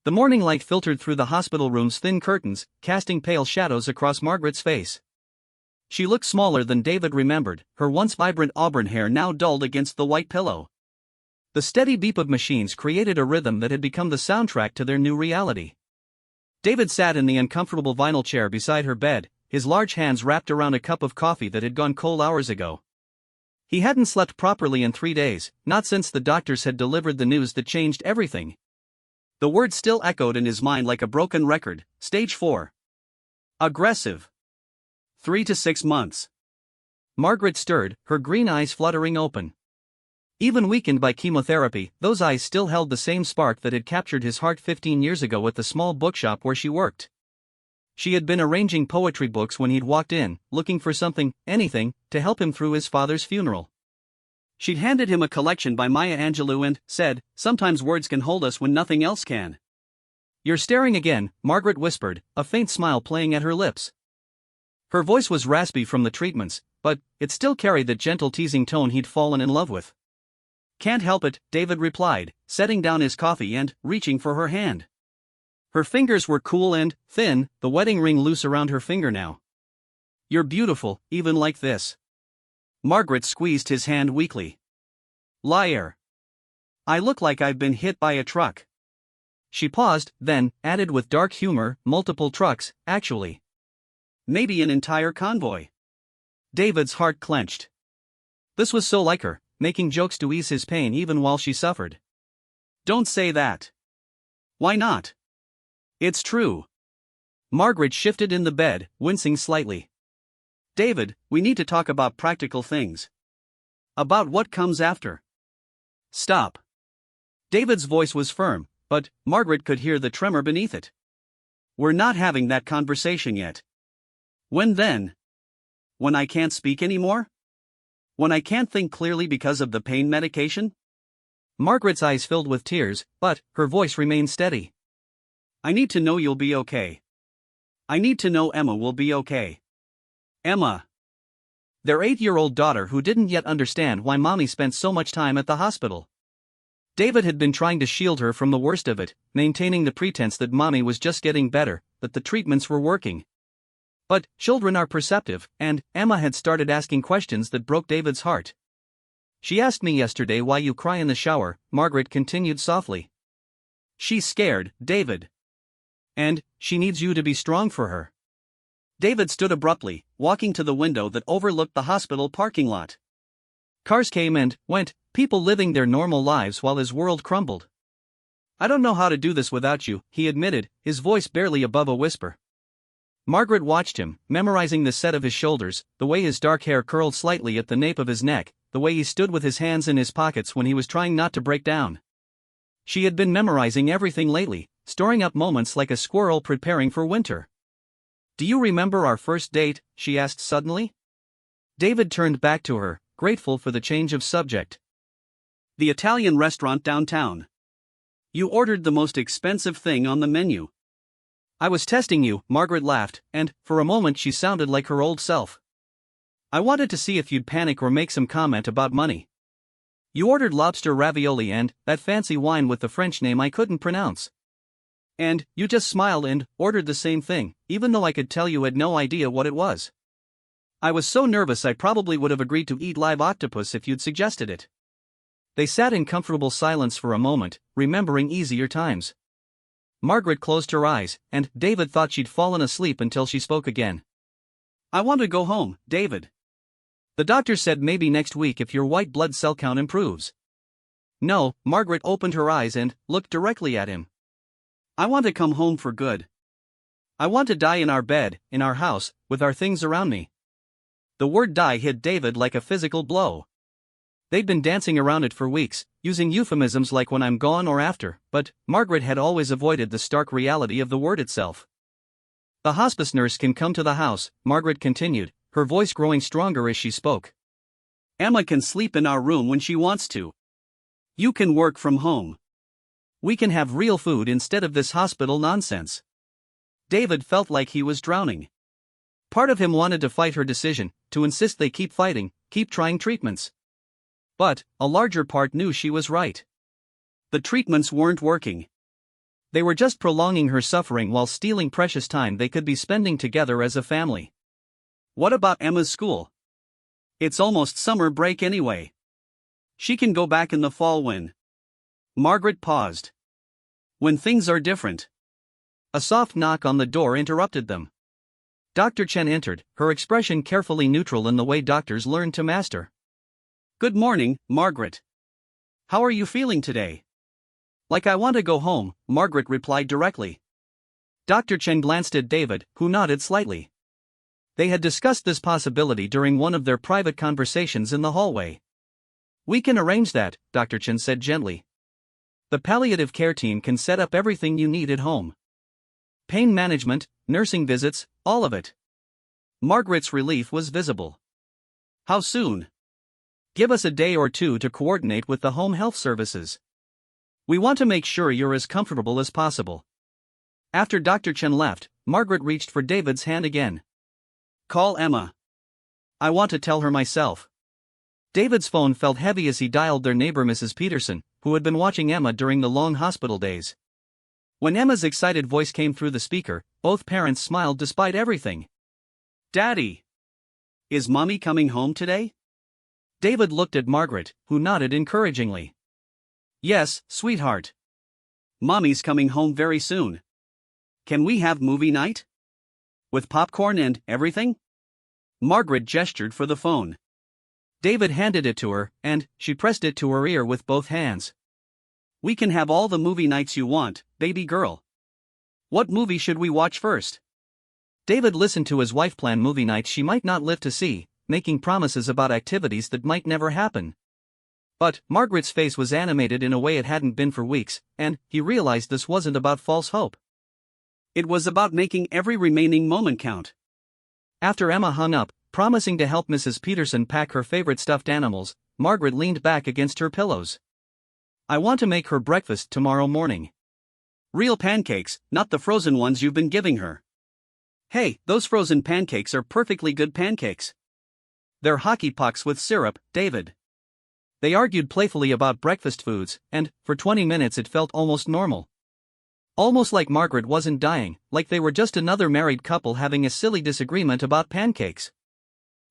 The morning light filtered through the hospital room's thin curtains, casting pale shadows across Margaret's face. She looked smaller than David remembered, her once vibrant auburn hair now dulled against the white pillow. The steady beep of machines created a rhythm that had become the soundtrack to their new reality. David sat in the uncomfortable vinyl chair beside her bed, his large hands wrapped around a cup of coffee that had gone cold hours ago. He hadn't slept properly in 3 days, not since the doctors had delivered the news that changed everything. The words still echoed in his mind like a broken record. Stage 4. Aggressive. 3 to 6 months. Margaret stirred, her green eyes fluttering open. Even weakened by chemotherapy, those eyes still held the same spark that had captured his heart 15 years ago at the small bookshop where she worked. She had been arranging poetry books when he'd walked in, looking for something, anything, to help him through his father's funeral. She'd handed him a collection by Maya Angelou and said, "Sometimes words can hold us when nothing else can." "You're staring again," Margaret whispered, a faint smile playing at her lips. Her voice was raspy from the treatments, but it still carried that gentle teasing tone he'd fallen in love with. "Can't help it," David replied, setting down his coffee and reaching for her hand. Her fingers were cool and thin, the wedding ring loose around her finger now. "You're beautiful, even like this." Margaret squeezed his hand weakly. "Liar. I look like I've been hit by a truck." She paused, then added with dark humor, "Multiple trucks, actually. Maybe an entire convoy." David's heart clenched. This was so like her, making jokes to ease his pain even while she suffered. "Don't say that." "Why not?" "It's true." Margaret shifted in the bed, wincing slightly. "David, we need to talk about practical things. About what comes after." "Stop." David's voice was firm, but Margaret could hear the tremor beneath it. "We're not having that conversation yet." "When then?" "When I can't speak anymore? When I can't think clearly because of the pain medication?" Margaret's eyes filled with tears, but her voice remained steady. "I need to know you'll be okay. I need to know Emma will be okay." Emma. Their 8-year-old daughter who didn't yet understand why Mommy spent so much time at the hospital. David had been trying to shield her from the worst of it, maintaining the pretense that Mommy was just getting better, that the treatments were working. But children are perceptive, and Emma had started asking questions that broke David's heart. "She asked me yesterday why you cry in the shower," Margaret continued softly. "She's scared, David. And she needs you to be strong for her." David stood abruptly, walking to the window that overlooked the hospital parking lot. Cars came and went, people living their normal lives while his world crumbled. "I don't know how to do this without you," he admitted, his voice barely above a whisper. Margaret watched him, memorizing the set of his shoulders, the way his dark hair curled slightly at the nape of his neck, the way he stood with his hands in his pockets when he was trying not to break down. She had been memorizing everything lately, storing up moments like a squirrel preparing for winter. "Do you remember our first date?" she asked suddenly. David turned back to her, grateful for the change of subject. "The Italian restaurant downtown. You ordered the most expensive thing on the menu." "I was testing you," Margaret laughed, and, for a moment she sounded like her old self. "I wanted to see if you'd panic or make some comment about money. You ordered lobster ravioli and that fancy wine with the French name I couldn't pronounce. And you just smiled and ordered the same thing, even though I could tell you had no idea what it was. I was so nervous I probably would have agreed to eat live octopus if you'd suggested it." They sat in comfortable silence for a moment, remembering easier times. Margaret closed her eyes, and David thought she'd fallen asleep until she spoke again. "I want to go home, David. The doctor said maybe next week if your white blood cell count improves." "No," Margaret opened her eyes and looked directly at him. "I want to come home for good. I want to die in our bed, in our house, with our things around me." The word die hit David like a physical blow. They'd been dancing around it for weeks, using euphemisms like "when I'm gone" or "after," but Margaret had always avoided the stark reality of the word itself. "The hospice nurse can come to the house," Margaret continued, her voice growing stronger as she spoke. "Emma can sleep in our room when she wants to. You can work from home. We can have real food instead of this hospital nonsense." David felt like he was drowning. Part of him wanted to fight her decision, to insist they keep fighting, keep trying treatments. But a larger part knew she was right. The treatments weren't working. They were just prolonging her suffering while stealing precious time they could be spending together as a family. What about Emma's school? It's almost summer break anyway. She can go back in the fall when. Margaret paused. When things are different. A soft knock on the door interrupted them. Dr. Chen entered, her expression carefully neutral in the way doctors learn to master. Good morning, Margaret. How are you feeling today? Like I want to go home, Margaret replied directly. Dr. Chen glanced at David, who nodded slightly. They had discussed this possibility during one of their private conversations in the hallway. We can arrange that, Dr. Chen said gently. The palliative care team can set up everything you need at home. Pain management, nursing visits, all of it. Margaret's relief was visible. How soon? Give us a day or two to coordinate with the home health services. We want to make sure you're as comfortable as possible. After Dr. Chen left, Margaret reached for David's hand again. Call Emma. I want to tell her myself. David's phone felt heavy as he dialed their neighbor Mrs. Peterson, who had been watching Emma during the long hospital days. When Emma's excited voice came through the speaker, both parents smiled despite everything. Daddy! Is Mommy coming home today? David looked at Margaret, who nodded encouragingly. Yes, sweetheart. Mommy's coming home very soon. Can we have movie night? With popcorn and everything? Margaret gestured for the phone. David handed it to her, and she pressed it to her ear with both hands. We can have all the movie nights you want, baby girl. What movie should we watch first? David listened to his wife plan movie nights she might not live to see, making promises about activities that might never happen. But Margaret's face was animated in a way it hadn't been for weeks, and he realized this wasn't about false hope. It was about making every remaining moment count. After Emma hung up, promising to help Mrs. Peterson pack her favorite stuffed animals, Margaret leaned back against her pillows. I want to make her breakfast tomorrow morning. Real pancakes, not the frozen ones you've been giving her. Hey, those frozen pancakes are perfectly good pancakes. They're hockey pucks with syrup, David. They argued playfully about breakfast foods, and, for 20 minutes it felt almost normal. Almost like Margaret wasn't dying, like they were just another married couple having a silly disagreement about pancakes.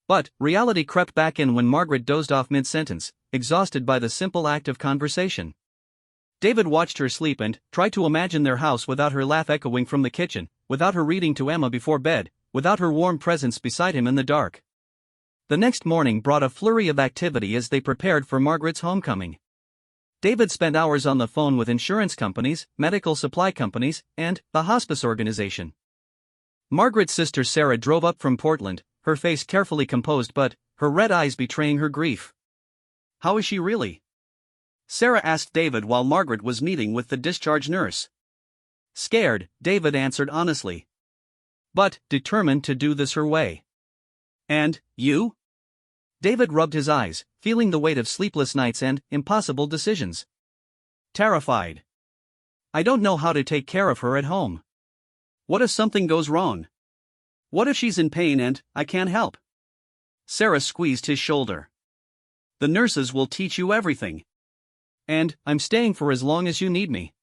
But reality crept back in when Margaret dozed off mid-sentence, exhausted by the simple act of conversation. David watched her sleep and tried to imagine their house without her laugh echoing from the kitchen, without her reading to Emma before bed, without her warm presence beside him in the dark. The next morning brought a flurry of activity as they prepared for Margaret's homecoming. David spent hours on the phone with insurance companies, medical supply companies, and the hospice organization. Margaret's sister Sarah drove up from Portland, her face carefully composed but her red eyes betraying her grief. How is she really? Sarah asked David while Margaret was meeting with the discharge nurse. Scared, David answered honestly. But determined to do this her way. And you? David rubbed his eyes, feeling the weight of sleepless nights and impossible decisions. Terrified. I don't know how to take care of her at home. What if something goes wrong? What if she's in pain and I can't help? Sarah squeezed his shoulder. The nurses will teach you everything. And I'm staying for as long as you need me.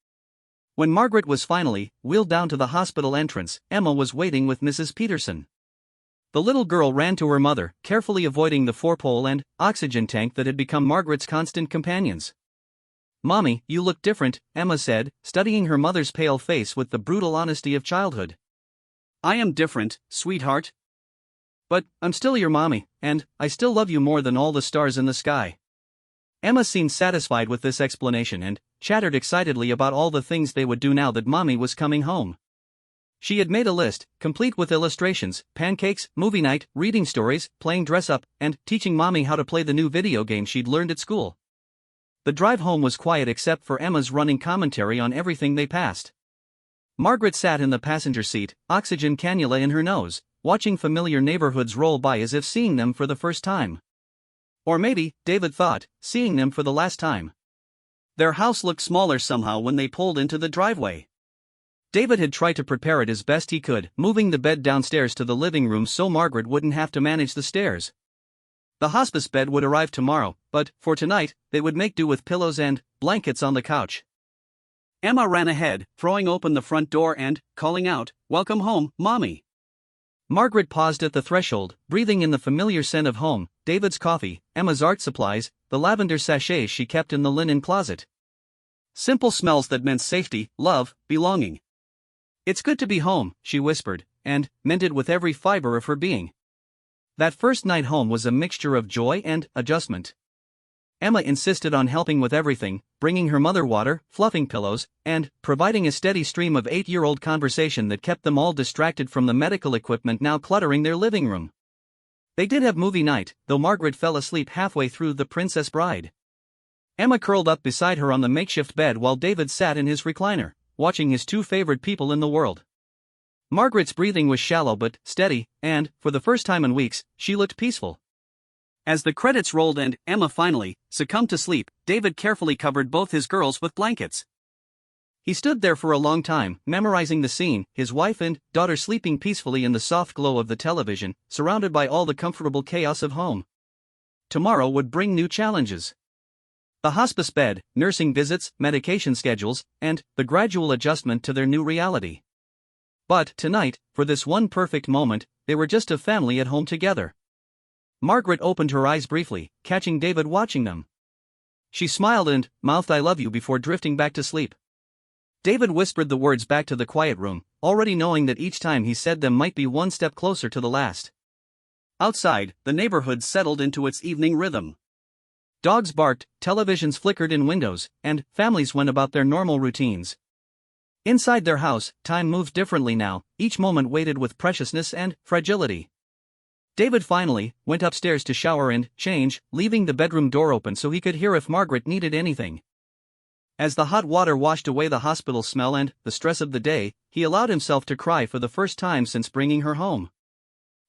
When Margaret was finally wheeled down to the hospital entrance, Emma was waiting with Mrs. Peterson. The little girl ran to her mother, carefully avoiding the four-pole and oxygen tank that had become Margaret's constant companions. Mommy, you look different, Emma said, studying her mother's pale face with the brutal honesty of childhood. I am different, sweetheart. But I'm still your mommy, and I still love you more than all the stars in the sky. Emma seemed satisfied with this explanation and chattered excitedly about all the things they would do now that Mommy was coming home. She had made a list, complete with illustrations, pancakes, movie night, reading stories, playing dress-up, and teaching Mommy how to play the new video game she'd learned at school. The drive home was quiet except for Emma's running commentary on everything they passed. Margaret sat in the passenger seat, oxygen cannula in her nose, watching familiar neighborhoods roll by as if seeing them for the first time. Or maybe, David thought, seeing them for the last time. Their house looked smaller somehow when they pulled into the driveway. David had tried to prepare it as best he could, moving the bed downstairs to the living room so Margaret wouldn't have to manage the stairs. The hospice bed would arrive tomorrow, but, for tonight, they would make do with pillows and blankets on the couch. Emma ran ahead, throwing open the front door and calling out, "Welcome home, Mommy." Margaret paused at the threshold, breathing in the familiar scent of home, David's coffee, Emma's art supplies, the lavender sachets she kept in the linen closet. Simple smells that meant safety, love, belonging. "It's good to be home," she whispered, and meant it with every fiber of her being. That first night home was a mixture of joy and adjustment. Emma insisted on helping with everything, bringing her mother water, fluffing pillows, and providing a steady stream of 8-year-old conversation that kept them all distracted from the medical equipment now cluttering their living room. They did have movie night, though Margaret fell asleep halfway through The Princess Bride. Emma curled up beside her on the makeshift bed while David sat in his recliner, watching his two favorite people in the world. Margaret's breathing was shallow but steady, and, for the first time in weeks, she looked peaceful. As the credits rolled and Emma finally succumbed to sleep, David carefully covered both his girls with blankets. He stood there for a long time, memorizing the scene, his wife and daughter sleeping peacefully in the soft glow of the television, surrounded by all the comfortable chaos of home. Tomorrow would bring new challenges. The hospice bed, nursing visits, medication schedules, and the gradual adjustment to their new reality. But tonight, for this one perfect moment, they were just a family at home together. Margaret opened her eyes briefly, catching David watching them. She smiled and mouthed "I love you" before drifting back to sleep. David whispered the words back to the quiet room, already knowing that each time he said them might be one step closer to the last. Outside, the neighborhood settled into its evening rhythm. Dogs barked, televisions flickered in windows, and families went about their normal routines. Inside their house, time moved differently now, each moment weighted with preciousness and fragility. David finally went upstairs to shower and change, leaving the bedroom door open so he could hear if Margaret needed anything. As the hot water washed away the hospital smell and the stress of the day, he allowed himself to cry for the first time since bringing her home.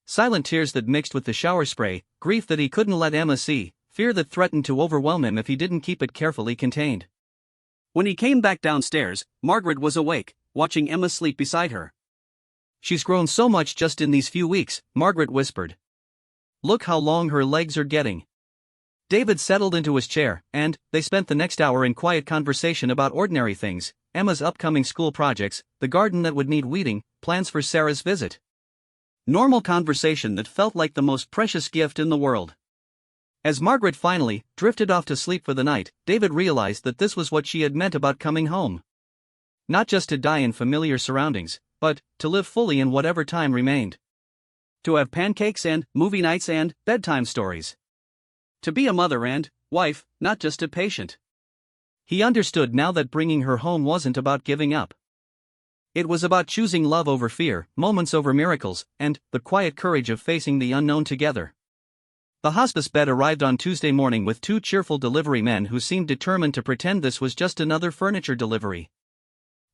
Silent tears that mixed with the shower spray, grief that he couldn't let Emma see, fear that threatened to overwhelm him if he didn't keep it carefully contained. When he came back downstairs, Margaret was awake, watching Emma sleep beside her. "She's grown so much just in these few weeks," Margaret whispered. "Look how long her legs are getting." David settled into his chair, and they spent the next hour in quiet conversation about ordinary things, Emma's upcoming school projects, the garden that would need weeding, plans for Sarah's visit. Normal conversation that felt like the most precious gift in the world. As Margaret finally drifted off to sleep for the night, David realized that this was what she had meant about coming home. Not just to die in familiar surroundings, but to live fully in whatever time remained. To have pancakes and movie nights and bedtime stories. To be a mother and wife, not just a patient. He understood now that bringing her home wasn't about giving up. It was about choosing love over fear, moments over miracles, and the quiet courage of facing the unknown together. The hospice bed arrived on Tuesday morning with two cheerful delivery men who seemed determined to pretend this was just another furniture delivery.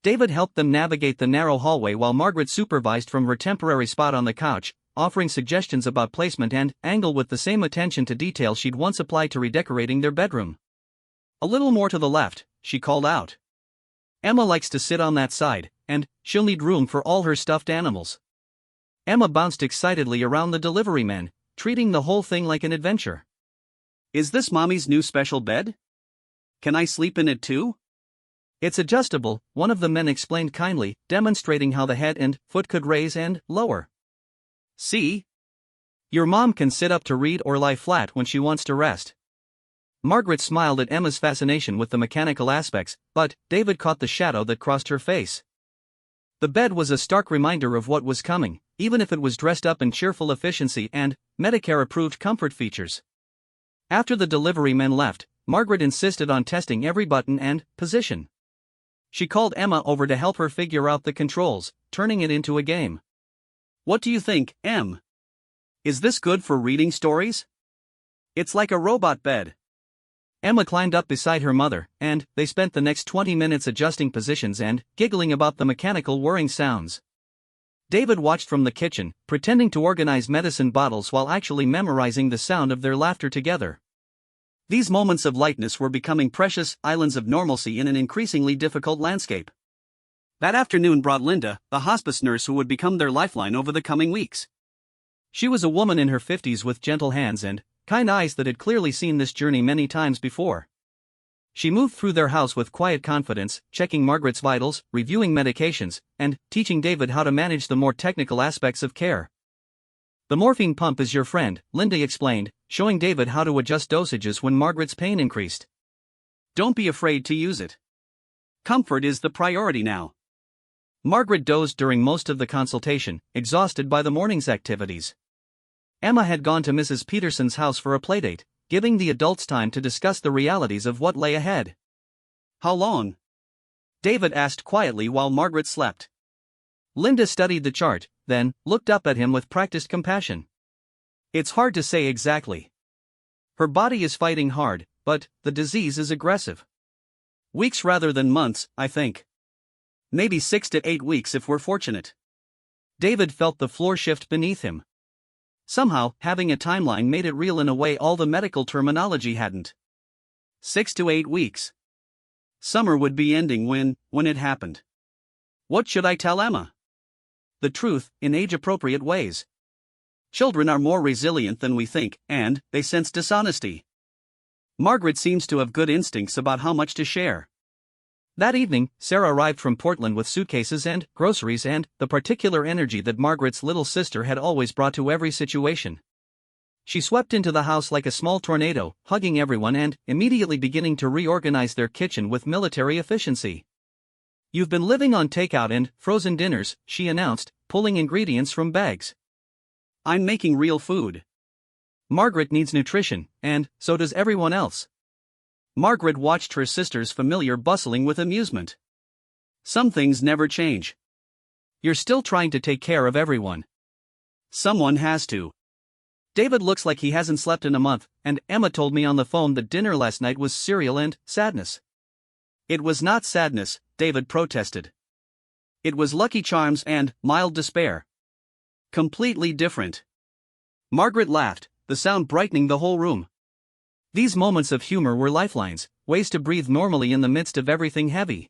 David helped them navigate the narrow hallway while Margaret supervised from her temporary spot on the couch, offering suggestions about placement and angle with the same attention to detail she'd once applied to redecorating their bedroom. "A little more to the left," she called out. "Emma likes to sit on that side, and she'll need room for all her stuffed animals." Emma bounced excitedly around the delivery men, treating the whole thing like an adventure. "Is this Mommy's new special bed? Can I sleep in it too?" "It's adjustable," one of the men explained kindly, demonstrating how the head and foot could raise and lower. "See? Your mom can sit up to read or lie flat when she wants to rest." Margaret smiled at Emma's fascination with the mechanical aspects, but David caught the shadow that crossed her face. The bed was a stark reminder of what was coming, even if it was dressed up in cheerful efficiency and Medicare-approved comfort features. After the delivery men left, Margaret insisted on testing every button and position. She called Emma over to help her figure out the controls, turning it into a game. "What do you think, Em? Is this good for reading stories? It's like a robot bed." Emma climbed up beside her mother, and they spent the next 20 minutes adjusting positions and giggling about the mechanical whirring sounds. David watched from the kitchen, pretending to organize medicine bottles while actually memorizing the sound of their laughter together. These moments of lightness were becoming precious islands of normalcy in an increasingly difficult landscape. That afternoon brought Linda, the hospice nurse who would become their lifeline over the coming weeks. She was a woman in her 50s with gentle hands and kind eyes that had clearly seen this journey many times before. She moved through their house with quiet confidence, checking Margaret's vitals, reviewing medications, and teaching David how to manage the more technical aspects of care. The morphine pump is your friend, Linda explained, showing David how to adjust dosages when Margaret's pain increased. Don't be afraid to use it. Comfort is the priority now. Margaret dozed during most of the consultation, exhausted by the morning's activities. Emma had gone to Mrs. Peterson's house for a playdate, giving the adults time to discuss the realities of what lay ahead. How long? David asked quietly while Margaret slept. Linda studied the chart, then looked up at him with practiced compassion. It's hard to say exactly. Her body is fighting hard, but the disease is aggressive. Weeks rather than months, I think. Maybe 6 to 8 weeks if we're fortunate. David felt the floor shift beneath him. Somehow, having a timeline made it real in a way all the medical terminology hadn't. 6 to 8 weeks. Summer would be ending when it happened. What should I tell Emma? The truth, in age-appropriate ways. Children are more resilient than we think, and they sense dishonesty. Margaret seems to have good instincts about how much to share. That evening, Sarah arrived from Portland with suitcases and groceries and the particular energy that Margaret's little sister had always brought to every situation. She swept into the house like a small tornado, hugging everyone and immediately beginning to reorganize their kitchen with military efficiency. You've been living on takeout and frozen dinners, she announced, pulling ingredients from bags. I'm making real food. Margaret needs nutrition, and so does everyone else. Margaret watched her sister's familiar bustling with amusement. Some things never change. You're still trying to take care of everyone. Someone has to. David looks like he hasn't slept in a month, and Emma told me on the phone that dinner last night was cereal and sadness. It was not sadness, David protested. It was Lucky Charms and mild despair. Completely different. Margaret laughed, the sound brightening the whole room. These moments of humor were lifelines, ways to breathe normally in the midst of everything heavy.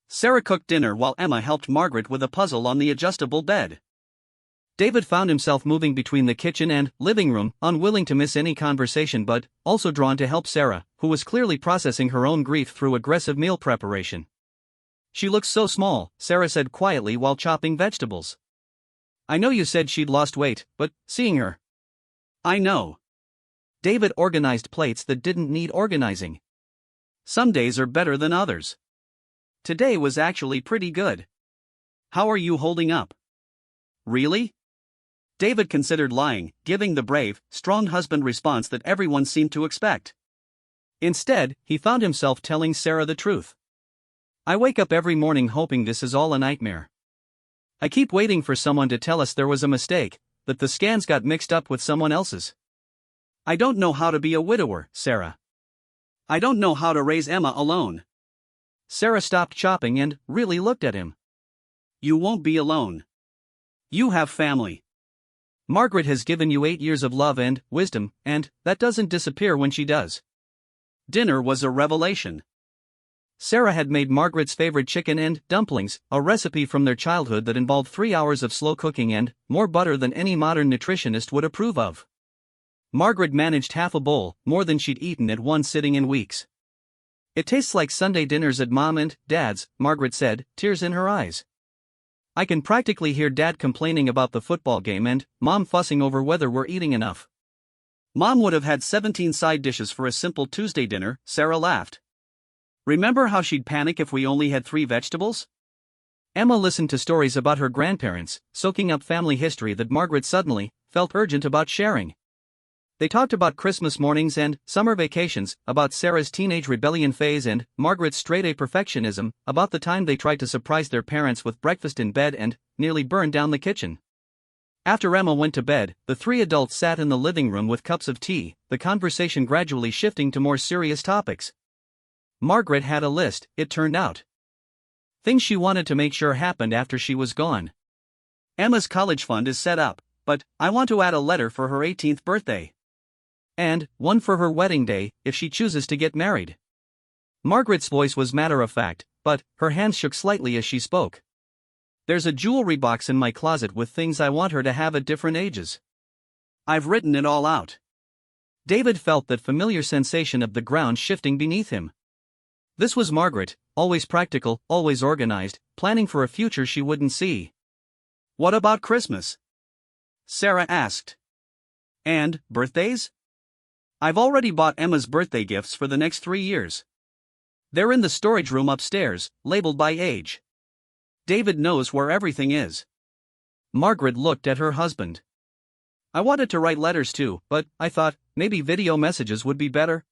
Sarah cooked dinner while Emma helped Margaret with a puzzle on the adjustable bed. David found himself moving between the kitchen and living room, unwilling to miss any conversation but also drawn to help Sarah, who was clearly processing her own grief through aggressive meal preparation. She looks so small, Sarah said quietly while chopping vegetables. I know you said she'd lost weight, but seeing her. I know. David organized plates that didn't need organizing. Some days are better than others. Today was actually pretty good. How are you holding up? Really? David considered lying, giving the brave, strong husband response that everyone seemed to expect. Instead, he found himself telling Sarah the truth. I wake up every morning hoping this is all a nightmare. I keep waiting for someone to tell us there was a mistake, that the scans got mixed up with someone else's. I don't know how to be a widower, Sarah. I don't know how to raise Emma alone. Sarah stopped chopping and really looked at him. You won't be alone. You have family. Margaret has given you 8 years of love and wisdom, and that doesn't disappear when she does. Dinner was a revelation. Sarah had made Margaret's favorite chicken and dumplings, a recipe from their childhood that involved 3 hours of slow cooking and more butter than any modern nutritionist would approve of. Margaret managed half a bowl, more than she'd eaten at one sitting in weeks. It tastes like Sunday dinners at Mom and Dad's, Margaret said, tears in her eyes. I can practically hear Dad complaining about the football game and Mom fussing over whether we're eating enough. Mom would have had 17 side dishes for a simple Tuesday dinner, Sarah laughed. Remember how she'd panic if we only had 3 vegetables? Emma listened to stories about her grandparents, soaking up family history that Margaret suddenly felt urgent about sharing. They talked about Christmas mornings and summer vacations, about Sarah's teenage rebellion phase and Margaret's straight-A perfectionism, about the time they tried to surprise their parents with breakfast in bed and nearly burned down the kitchen. After Emma went to bed, the 3 adults sat in the living room with cups of tea, the conversation gradually shifting to more serious topics. Margaret had a list, it turned out. Things she wanted to make sure happened after she was gone. Emma's college fund is set up, but I want to add a letter for her 18th birthday. And one for her wedding day, if she chooses to get married. Margaret's voice was matter-of-fact, but her hands shook slightly as she spoke. There's a jewelry box in my closet with things I want her to have at different ages. I've written it all out. David felt that familiar sensation of the ground shifting beneath him. This was Margaret, always practical, always organized, planning for a future she wouldn't see. "What about Christmas?" Sarah asked. "And birthdays?" "I've already bought Emma's birthday gifts for the next 3 years. They're in the storage room upstairs, labeled by age. David knows where everything is." Margaret looked at her husband. "I wanted to write letters too, but I thought, maybe video messages would be better.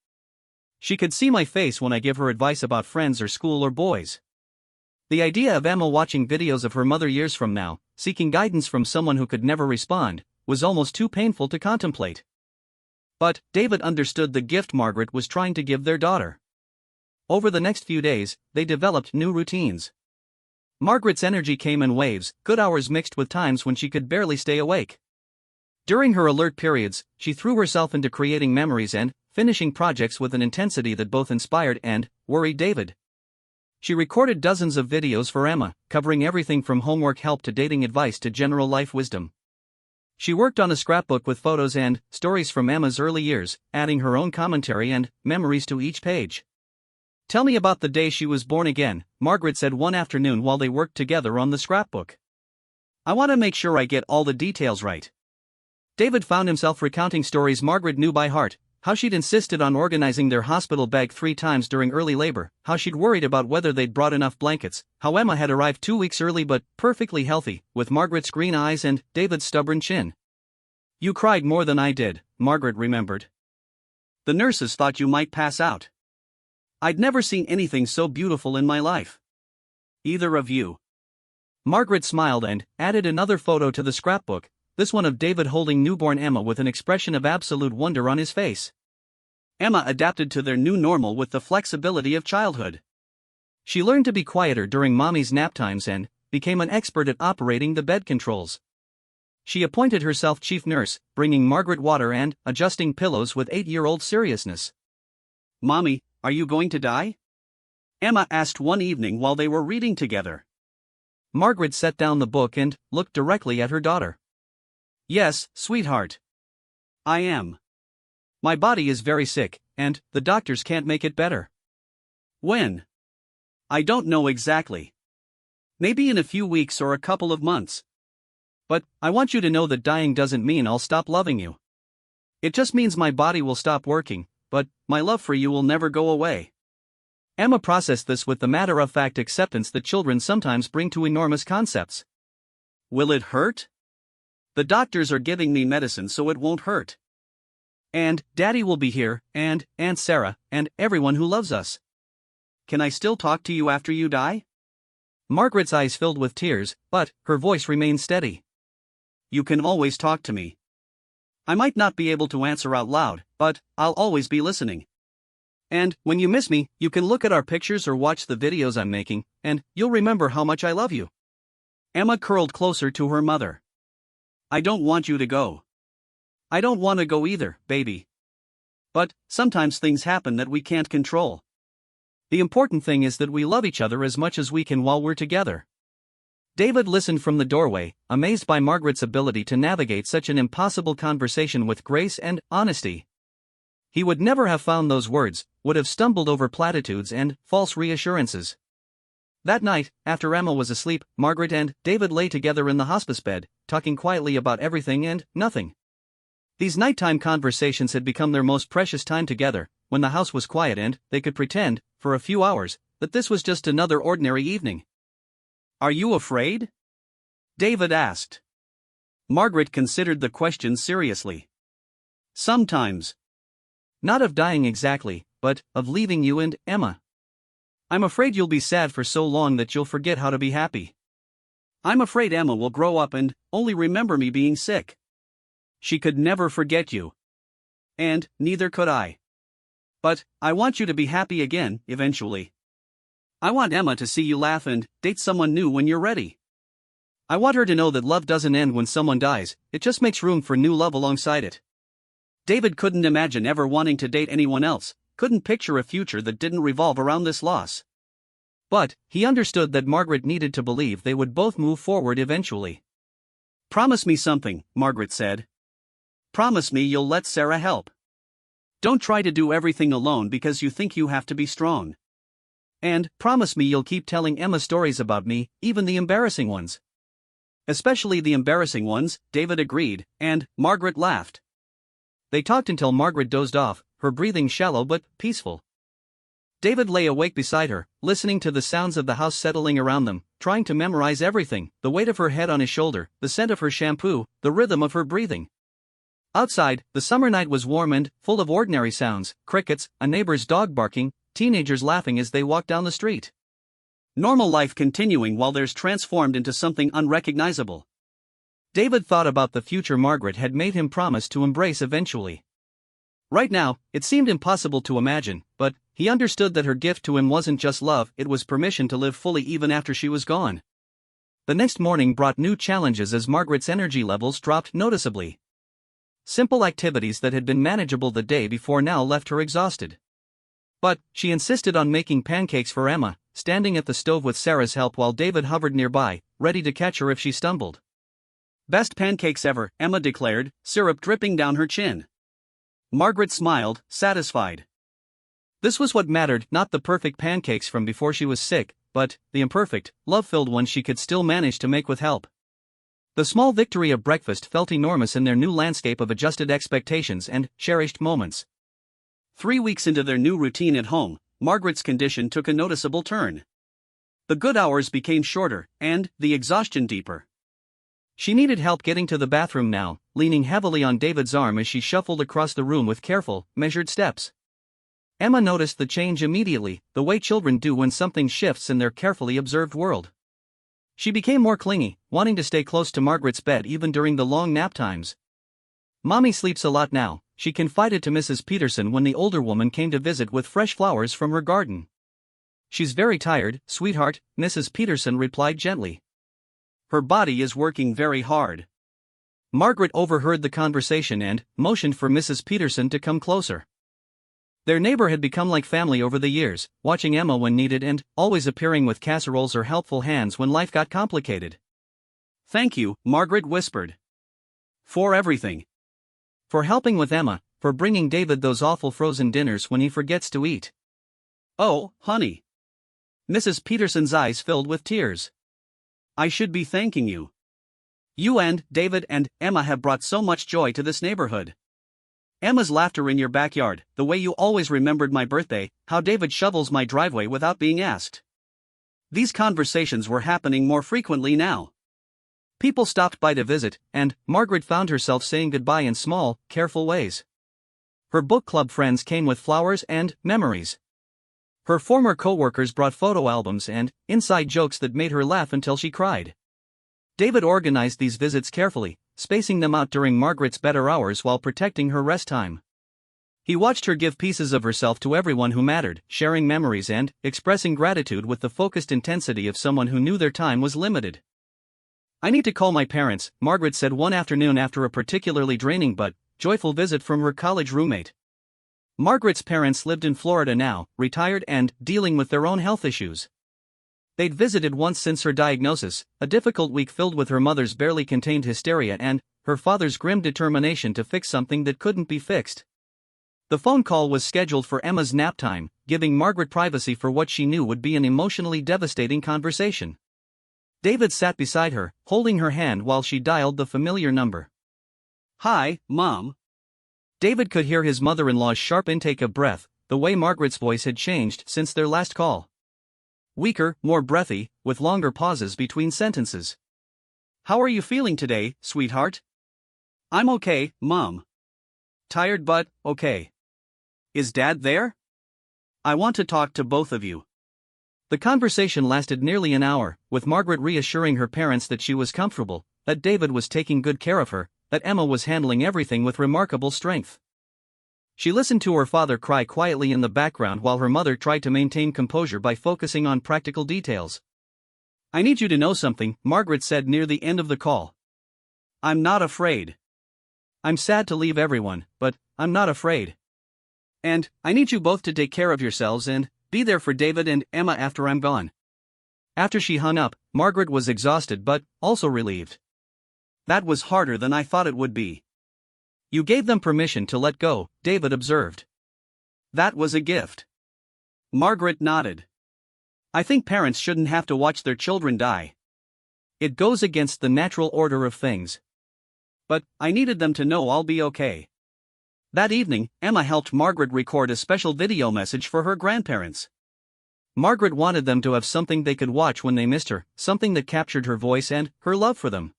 She could see my face when I give her advice about friends or school or boys." The idea of Emma watching videos of her mother years from now, seeking guidance from someone who could never respond, was almost too painful to contemplate. But David understood the gift Margaret was trying to give their daughter. Over the next few days, they developed new routines. Margaret's energy came in waves, good hours mixed with times when she could barely stay awake. During her alert periods, she threw herself into creating memories and finishing projects with an intensity that both inspired and worried David. She recorded dozens of videos for Emma, covering everything from homework help to dating advice to general life wisdom. She worked on a scrapbook with photos and stories from Emma's early years, adding her own commentary and memories to each page. "Tell me about the day she was born again," Margaret said one afternoon while they worked together on the scrapbook. "I want to make sure I get all the details right." David found himself recounting stories Margaret knew by heart: how she'd insisted on organizing their hospital bag 3 times during early labor, how she'd worried about whether they'd brought enough blankets, how Emma had arrived 2 weeks early but perfectly healthy, with Margaret's green eyes and David's stubborn chin. "You cried more than I did," Margaret remembered. "The nurses thought you might pass out. I'd never seen anything so beautiful in my life. Either of you." Margaret smiled and added another photo to the scrapbook, this one of David holding newborn Emma with an expression of absolute wonder on his face. Emma adapted to their new normal with the flexibility of childhood. She learned to be quieter during mommy's nap times and became an expert at operating the bed controls. She appointed herself chief nurse, bringing Margaret water and adjusting pillows with 8-year-old seriousness. "Mommy, are you going to die?" Emma asked one evening while they were reading together. Margaret set down the book and looked directly at her daughter. "Yes, sweetheart. I am. My body is very sick, and the doctors can't make it better." "When?" "I don't know exactly. Maybe in a few weeks or a couple of months. But I want you to know that dying doesn't mean I'll stop loving you. It just means my body will stop working, but my love for you will never go away." Emma processed this with the matter-of-fact acceptance that children sometimes bring to enormous concepts. "Will it hurt?" "The doctors are giving me medicine so it won't hurt. And Daddy will be here, and Aunt Sarah, and everyone who loves us." "Can I still talk to you after you die?" Margaret's eyes filled with tears, but her voice remained steady. "You can always talk to me. I might not be able to answer out loud, but I'll always be listening. And when you miss me, you can look at our pictures or watch the videos I'm making, and you'll remember how much I love you." Emma curled closer to her mother. "I don't want you to go. I don't want to go either, baby. But sometimes things happen that we can't control. The important thing is that we love each other as much as we can while we're together." David listened from the doorway, amazed by Margaret's ability to navigate such an impossible conversation with grace and honesty. He would never have found those words, would have stumbled over platitudes and false reassurances. That night, after Emma was asleep, Margaret and David lay together in the hospice bed, talking quietly about everything and nothing. These nighttime conversations had become their most precious time together, when the house was quiet and they could pretend, for a few hours, that this was just another ordinary evening. "Are you afraid?" David asked. Margaret considered the question seriously. "Sometimes. Not of dying exactly, but of leaving you and Emma. I'm afraid you'll be sad for so long that you'll forget how to be happy. I'm afraid Emma will grow up and only remember me being sick. She could never forget you. And neither could I. But I want you to be happy again, eventually. I want Emma to see you laugh and date someone new when you're ready. I want her to know that love doesn't end when someone dies, it just makes room for new love alongside it." David couldn't imagine ever wanting to date anyone else, couldn't picture a future that didn't revolve around this loss. But he understood that Margaret needed to believe they would both move forward eventually. "Promise me something," Margaret said. "Promise me you'll let Sarah help. Don't try to do everything alone because you think you have to be strong. And promise me you'll keep telling Emma stories about me, even the embarrassing ones. Especially the embarrassing ones, David agreed, and Margaret laughed. They talked until Margaret dozed off, her breathing shallow but peaceful. David lay awake beside her, listening to the sounds of the house settling around them, trying to memorize everything: the weight of her head on his shoulder, the scent of her shampoo, the rhythm of her breathing. Outside, the summer night was warm and full of ordinary sounds: crickets, a neighbor's dog barking, teenagers laughing as they walked down the street. Normal life continuing while theirs transformed into something unrecognizable. David thought about the future Margaret had made him promise to embrace eventually. Right now, it seemed impossible to imagine, but he understood that her gift to him wasn't just love, it was permission to live fully even after she was gone. The next morning brought new challenges as Margaret's energy levels dropped noticeably. Simple activities that had been manageable the day before now left her exhausted. But she insisted on making pancakes for Emma, standing at the stove with Sarah's help while David hovered nearby, ready to catch her if she stumbled. "Best pancakes ever," Emma declared, syrup dripping down her chin. Margaret smiled, satisfied. This was what mattered, not the perfect pancakes from before she was sick, but the imperfect, love-filled ones she could still manage to make with help. The small victory of breakfast felt enormous in their new landscape of adjusted expectations and cherished moments. 3 weeks into their new routine at home, Margaret's condition took a noticeable turn. The good hours became shorter, and the exhaustion deeper. She needed help getting to the bathroom now, leaning heavily on David's arm as she shuffled across the room with careful, measured steps. Emma noticed the change immediately, the way children do when something shifts in their carefully observed world. She became more clingy, wanting to stay close to Margaret's bed even during the long nap times. "Mommy sleeps a lot now," she confided to Mrs. Peterson when the older woman came to visit with fresh flowers from her garden. "She's very tired, sweetheart," Mrs. Peterson replied gently. "Her body is working very hard." Margaret overheard the conversation and motioned for Mrs. Peterson to come closer. Their neighbor had become like family over the years, watching Emma when needed and always appearing with casseroles or helpful hands when life got complicated. "Thank you," Margaret whispered. "For everything. For helping with Emma, for bringing David those awful frozen dinners when he forgets to eat." "Oh, honey." Mrs. Peterson's eyes filled with tears. "I should be thanking you. You and David and Emma have brought so much joy to this neighborhood. Emma's laughter in your backyard, the way you always remembered my birthday, how David shovels my driveway without being asked." These conversations were happening more frequently now. People stopped by to visit, and Margaret found herself saying goodbye in small, careful ways. Her book club friends came with flowers and memories. Her former co-workers brought photo albums and inside jokes that made her laugh until she cried. David organized these visits carefully, spacing them out during Margaret's better hours while protecting her rest time. He watched her give pieces of herself to everyone who mattered, sharing memories and expressing gratitude with the focused intensity of someone who knew their time was limited. "I need to call my parents," Margaret said one afternoon after a particularly draining but joyful visit from her college roommate. Margaret's parents lived in Florida now, retired and dealing with their own health issues. They'd visited once since her diagnosis, a difficult week filled with her mother's barely contained hysteria and her father's grim determination to fix something that couldn't be fixed. The phone call was scheduled for Emma's nap time, giving Margaret privacy for what she knew would be an emotionally devastating conversation. David sat beside her, holding her hand while she dialed the familiar number. "Hi, Mom." David could hear his mother-in-law's sharp intake of breath, the way Margaret's voice had changed since their last call. Weaker, more breathy, with longer pauses between sentences. "How are you feeling today, sweetheart?" "I'm okay, Mom. Tired but okay." "Is Dad there?" "I want to talk to both of you." The conversation lasted nearly an hour, with Margaret reassuring her parents that she was comfortable, that David was taking good care of her, that Emma was handling everything with remarkable strength. She listened to her father cry quietly in the background while her mother tried to maintain composure by focusing on practical details. "I need you to know something," Margaret said near the end of the call. "I'm not afraid. I'm sad to leave everyone, but I'm not afraid. And I need you both to take care of yourselves and be there for David and Emma after I'm gone." After she hung up, Margaret was exhausted but also relieved. "That was harder than I thought it would be." "You gave them permission to let go," David observed. "That was a gift." Margaret nodded. I think parents shouldn't have to watch their children die. It goes against the natural order of things. But I needed them to know I'll be okay. That evening, Emma helped Margaret record a special video message for her grandparents. Margaret wanted them to have something they could watch when they missed her, something that captured her voice and her love for them.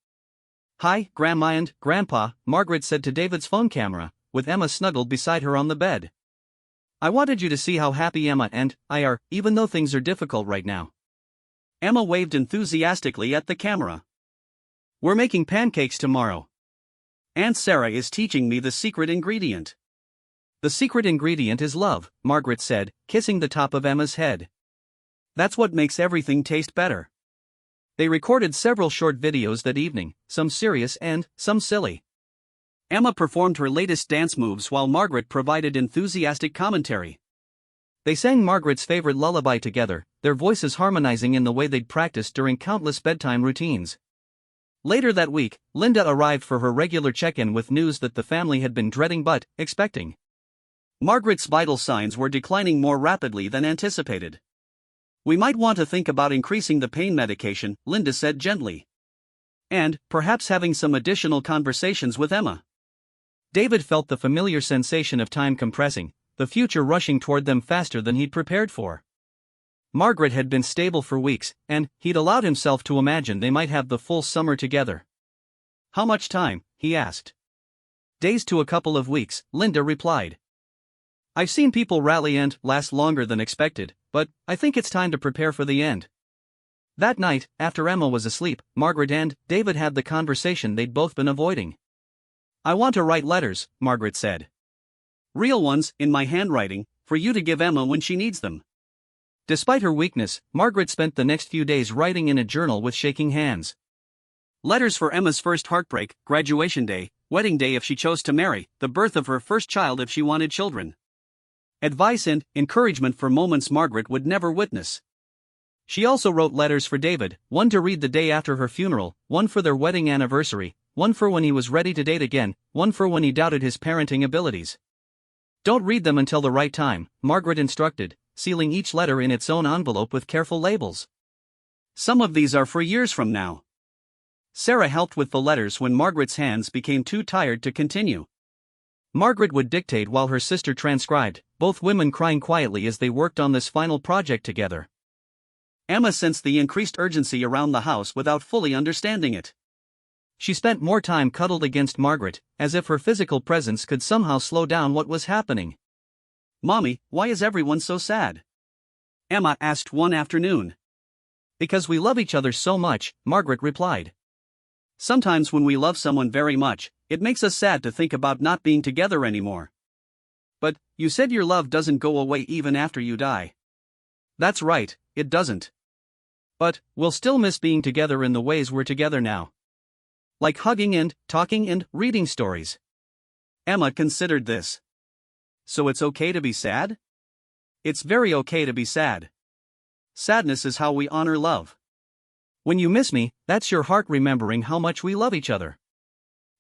"Hi, Grandma and Grandpa," Margaret said to David's phone camera, with Emma snuggled beside her on the bed. "I wanted you to see how happy Emma and I are, even though things are difficult right now." Emma waved enthusiastically at the camera. "We're making pancakes tomorrow. Aunt Sarah is teaching me the secret ingredient." "The secret ingredient is love," Margaret said, kissing the top of Emma's head. "That's what makes everything taste better." They recorded several short videos that evening, some serious and some silly. Emma performed her latest dance moves while Margaret provided enthusiastic commentary. They sang Margaret's favorite lullaby together, their voices harmonizing in the way they'd practiced during countless bedtime routines. Later that week, Linda arrived for her regular check-in with news that the family had been dreading but expecting. Margaret's vital signs were declining more rapidly than anticipated. "We might want to think about increasing the pain medication," Linda said gently. "And perhaps having some additional conversations with Emma." David felt the familiar sensation of time compressing, the future rushing toward them faster than he'd prepared for. Margaret had been stable for weeks, and he'd allowed himself to imagine they might have the full summer together. "How much time?" he asked. "Days to a couple of weeks," Linda replied. "I've seen people rally and last longer than expected, but I think it's time to prepare for the end." That night, after Emma was asleep, Margaret and David had the conversation they'd both been avoiding. "I want to write letters," Margaret said. "Real ones, in my handwriting, for you to give Emma when she needs them." Despite her weakness, Margaret spent the next few days writing in a journal with shaking hands. Letters for Emma's first heartbreak, graduation day, wedding day if she chose to marry, the birth of her first child if she wanted children. Advice and encouragement for moments Margaret would never witness. She also wrote letters for David, one to read the day after her funeral, one for their wedding anniversary, one for when he was ready to date again, one for when he doubted his parenting abilities. "Don't read them until the right time," Margaret instructed, sealing each letter in its own envelope with careful labels. "Some of these are for years from now." Sarah helped with the letters when Margaret's hands became too tired to continue. Margaret would dictate while her sister transcribed, both women crying quietly as they worked on this final project together. Emma sensed the increased urgency around the house without fully understanding it. She spent more time cuddled against Margaret, as if her physical presence could somehow slow down what was happening. "Mommy, why is everyone so sad?" Emma asked one afternoon. "Because we love each other so much," Margaret replied. "Sometimes when we love someone very much, it makes us sad to think about not being together anymore." "But you said your love doesn't go away even after you die." "That's right, it doesn't. But we'll still miss being together in the ways we're together now. Like hugging and talking and reading stories." Emma considered this. "So it's okay to be sad?" "It's very okay to be sad. Sadness is how we honor love. When you miss me, that's your heart remembering how much we love each other."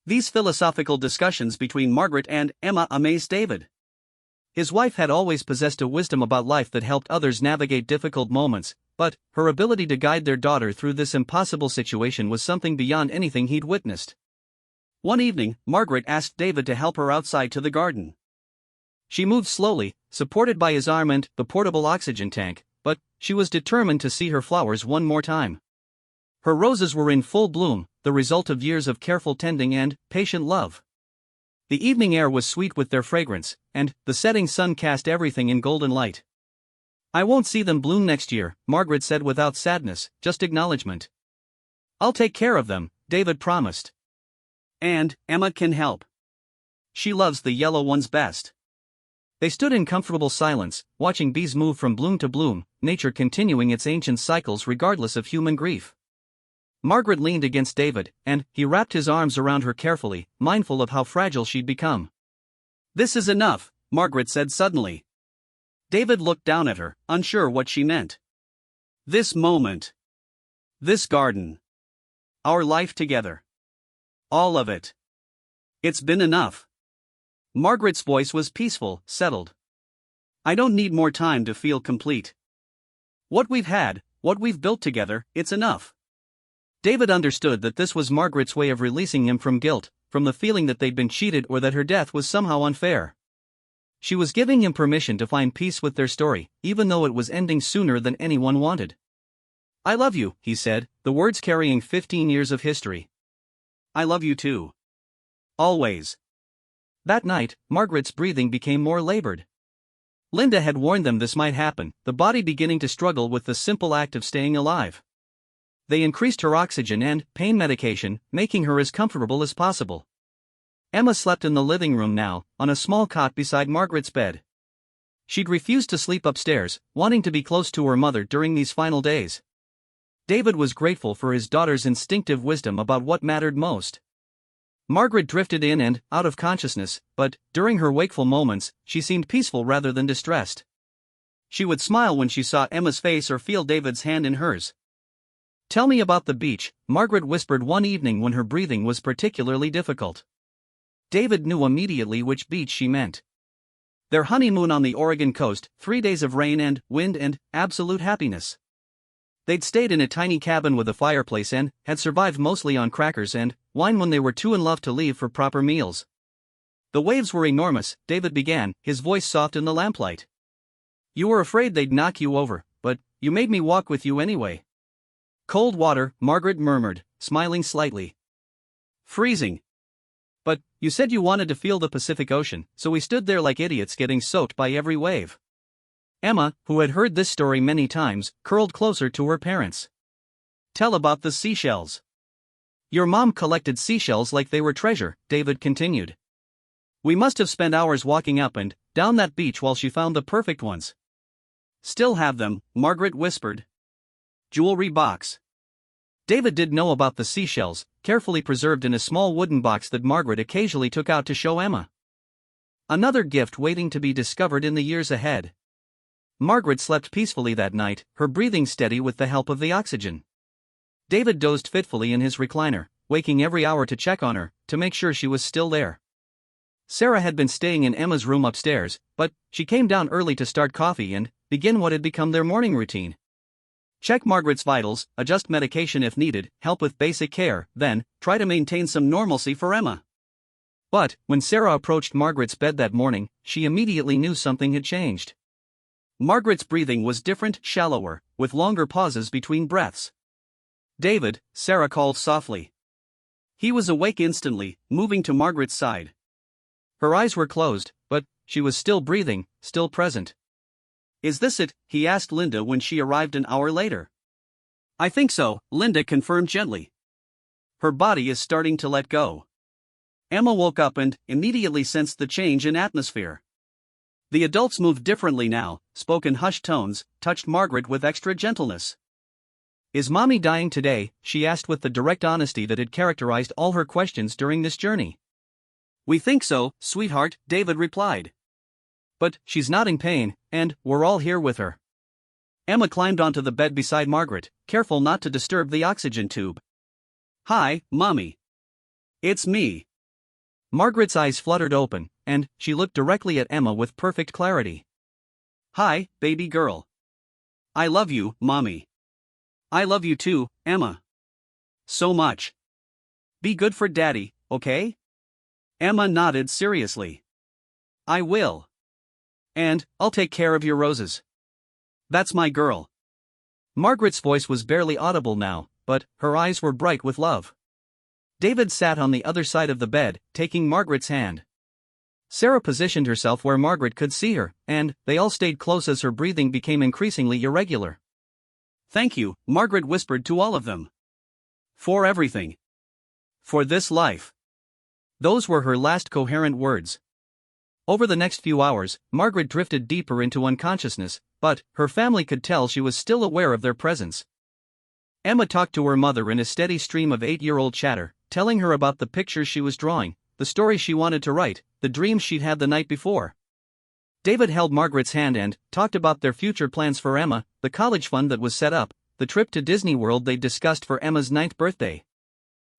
These philosophical discussions between Margaret and Emma amazed David. His wife had always possessed a wisdom about life that helped others navigate difficult moments, but her ability to guide their daughter through this impossible situation was something beyond anything he'd witnessed. One evening, Margaret asked David to help her outside to the garden. She moved slowly, supported by his arm and the portable oxygen tank, but she was determined to see her flowers one more time. Her roses were in full bloom, the result of years of careful tending and patient love. The evening air was sweet with their fragrance, and the setting sun cast everything in golden light. "I won't see them bloom next year," Margaret said without sadness, just acknowledgement. "I'll take care of them," David promised. "And Emma can help. She loves the yellow ones best." They stood in comfortable silence, watching bees move from bloom to bloom, nature continuing its ancient cycles regardless of human grief. Margaret leaned against David, and he wrapped his arms around her carefully, mindful of how fragile she'd become. "This is enough," Margaret said suddenly. David looked down at her, unsure what she meant. "This moment. This garden. Our life together. All of it. It's been enough." Margaret's voice was peaceful, settled. "I don't need more time to feel complete. What we've had, what we've built together, it's enough. David understood that this was Margaret's way of releasing him from guilt, from the feeling that they'd been cheated or that her death was somehow unfair. She was giving him permission to find peace with their story, even though it was ending sooner than anyone wanted. I love you, he said, the words carrying 15 years of history. I love you too. Always. That night, Margaret's breathing became more labored. Linda had warned them this might happen, the body beginning to struggle with the simple act of staying alive. They increased her oxygen and pain medication, making her as comfortable as possible. Emma slept in the living room now, on a small cot beside Margaret's bed. She'd refused to sleep upstairs, wanting to be close to her mother during these final days. David was grateful for his daughter's instinctive wisdom about what mattered most. Margaret drifted in and out of consciousness, but, during her wakeful moments, she seemed peaceful rather than distressed. She would smile when she saw Emma's face or feel David's hand in hers. Tell me about the beach, Margaret whispered one evening when her breathing was particularly difficult. David knew immediately which beach she meant. Their honeymoon on the Oregon coast, 3 days of rain and wind and absolute happiness. They'd stayed in a tiny cabin with a fireplace and had survived mostly on crackers and wine when they were too in love to leave for proper meals. The waves were enormous, David began, his voice soft in the lamplight. You were afraid they'd knock you over, but you made me walk with you anyway. Cold water, Margaret murmured, smiling slightly. Freezing. But you said you wanted to feel the Pacific Ocean, so we stood there like idiots getting soaked by every wave. Emma, who had heard this story many times, curled closer to her parents. Tell about the seashells. Your mom collected seashells like they were treasure, David continued. We must have spent hours walking up and down that beach while she found the perfect ones. Still have them, Margaret whispered. Jewelry box. David did know about the seashells, carefully preserved in a small wooden box that Margaret occasionally took out to show Emma. Another gift waiting to be discovered in the years ahead. Margaret slept peacefully that night, her breathing steady with the help of the oxygen. David dozed fitfully in his recliner, waking every hour to check on her, to make sure she was still there. Sarah had been staying in Emma's room upstairs, but she came down early to start coffee and begin what had become their morning routine. Check Margaret's vitals, adjust medication if needed, help with basic care, then try to maintain some normalcy for Emma. But when Sarah approached Margaret's bed that morning, she immediately knew something had changed. Margaret's breathing was different, shallower, with longer pauses between breaths. David, Sarah called softly. He was awake instantly, moving to Margaret's side. Her eyes were closed, but she was still breathing, still present. Is this it? He asked Linda when she arrived an hour later. I think so, Linda confirmed gently. Her body is starting to let go. Emma woke up and immediately sensed the change in atmosphere. The adults moved differently now, spoke in hushed tones, touched Margaret with extra gentleness. Is Mommy dying today? She asked with the direct honesty that had characterized all her questions during this journey. We think so, sweetheart, David replied. But she's not in pain, and we're all here with her. Emma climbed onto the bed beside Margaret, careful not to disturb the oxygen tube. Hi, Mommy. It's me. Margaret's eyes fluttered open, and she looked directly at Emma with perfect clarity. Hi, baby girl. I love you, Mommy. I love you too, Emma. So much. Be good for Daddy, okay? Emma nodded seriously. I will. And I'll take care of your roses. That's my girl. Margaret's voice was barely audible now, but her eyes were bright with love. David sat on the other side of the bed, taking Margaret's hand. Sarah positioned herself where Margaret could see her, and they all stayed close as her breathing became increasingly irregular. Thank you, Margaret whispered to all of them. For everything. For this life. Those were her last coherent words. Over the next few hours, Margaret drifted deeper into unconsciousness, but her family could tell she was still aware of their presence. Emma talked to her mother in a steady stream of 8-year-old chatter, telling her about the pictures she was drawing, the stories she wanted to write, the dreams she'd had the night before. David held Margaret's hand and talked about their future plans for Emma, the college fund that was set up, the trip to Disney World they'd discussed for Emma's 9th birthday.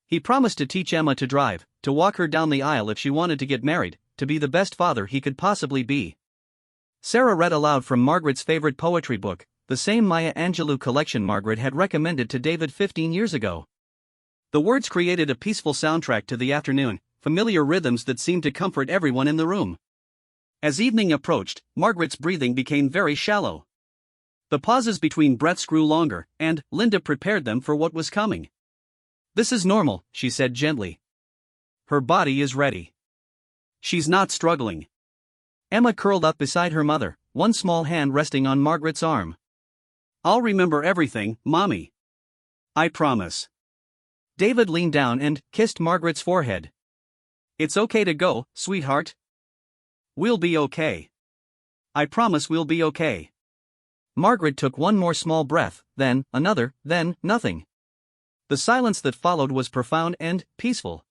He promised to teach Emma to drive, to walk her down the aisle if she wanted to get married, to be the best father he could possibly be. Sarah read aloud from Margaret's favorite poetry book, the same Maya Angelou collection Margaret had recommended to David 15 years ago. The words created a peaceful soundtrack to the afternoon, familiar rhythms that seemed to comfort everyone in the room. As evening approached, Margaret's breathing became very shallow. The pauses between breaths grew longer, and Linda prepared them for what was coming. "This is normal," she said gently. "Her body is ready. She's not struggling." Emma curled up beside her mother, one small hand resting on Margaret's arm. "I'll remember everything, Mommy. I promise." David leaned down and kissed Margaret's forehead. "It's okay to go, sweetheart. We'll be okay. I promise we'll be okay." Margaret took one more small breath, then another, then nothing. The silence that followed was profound and peaceful.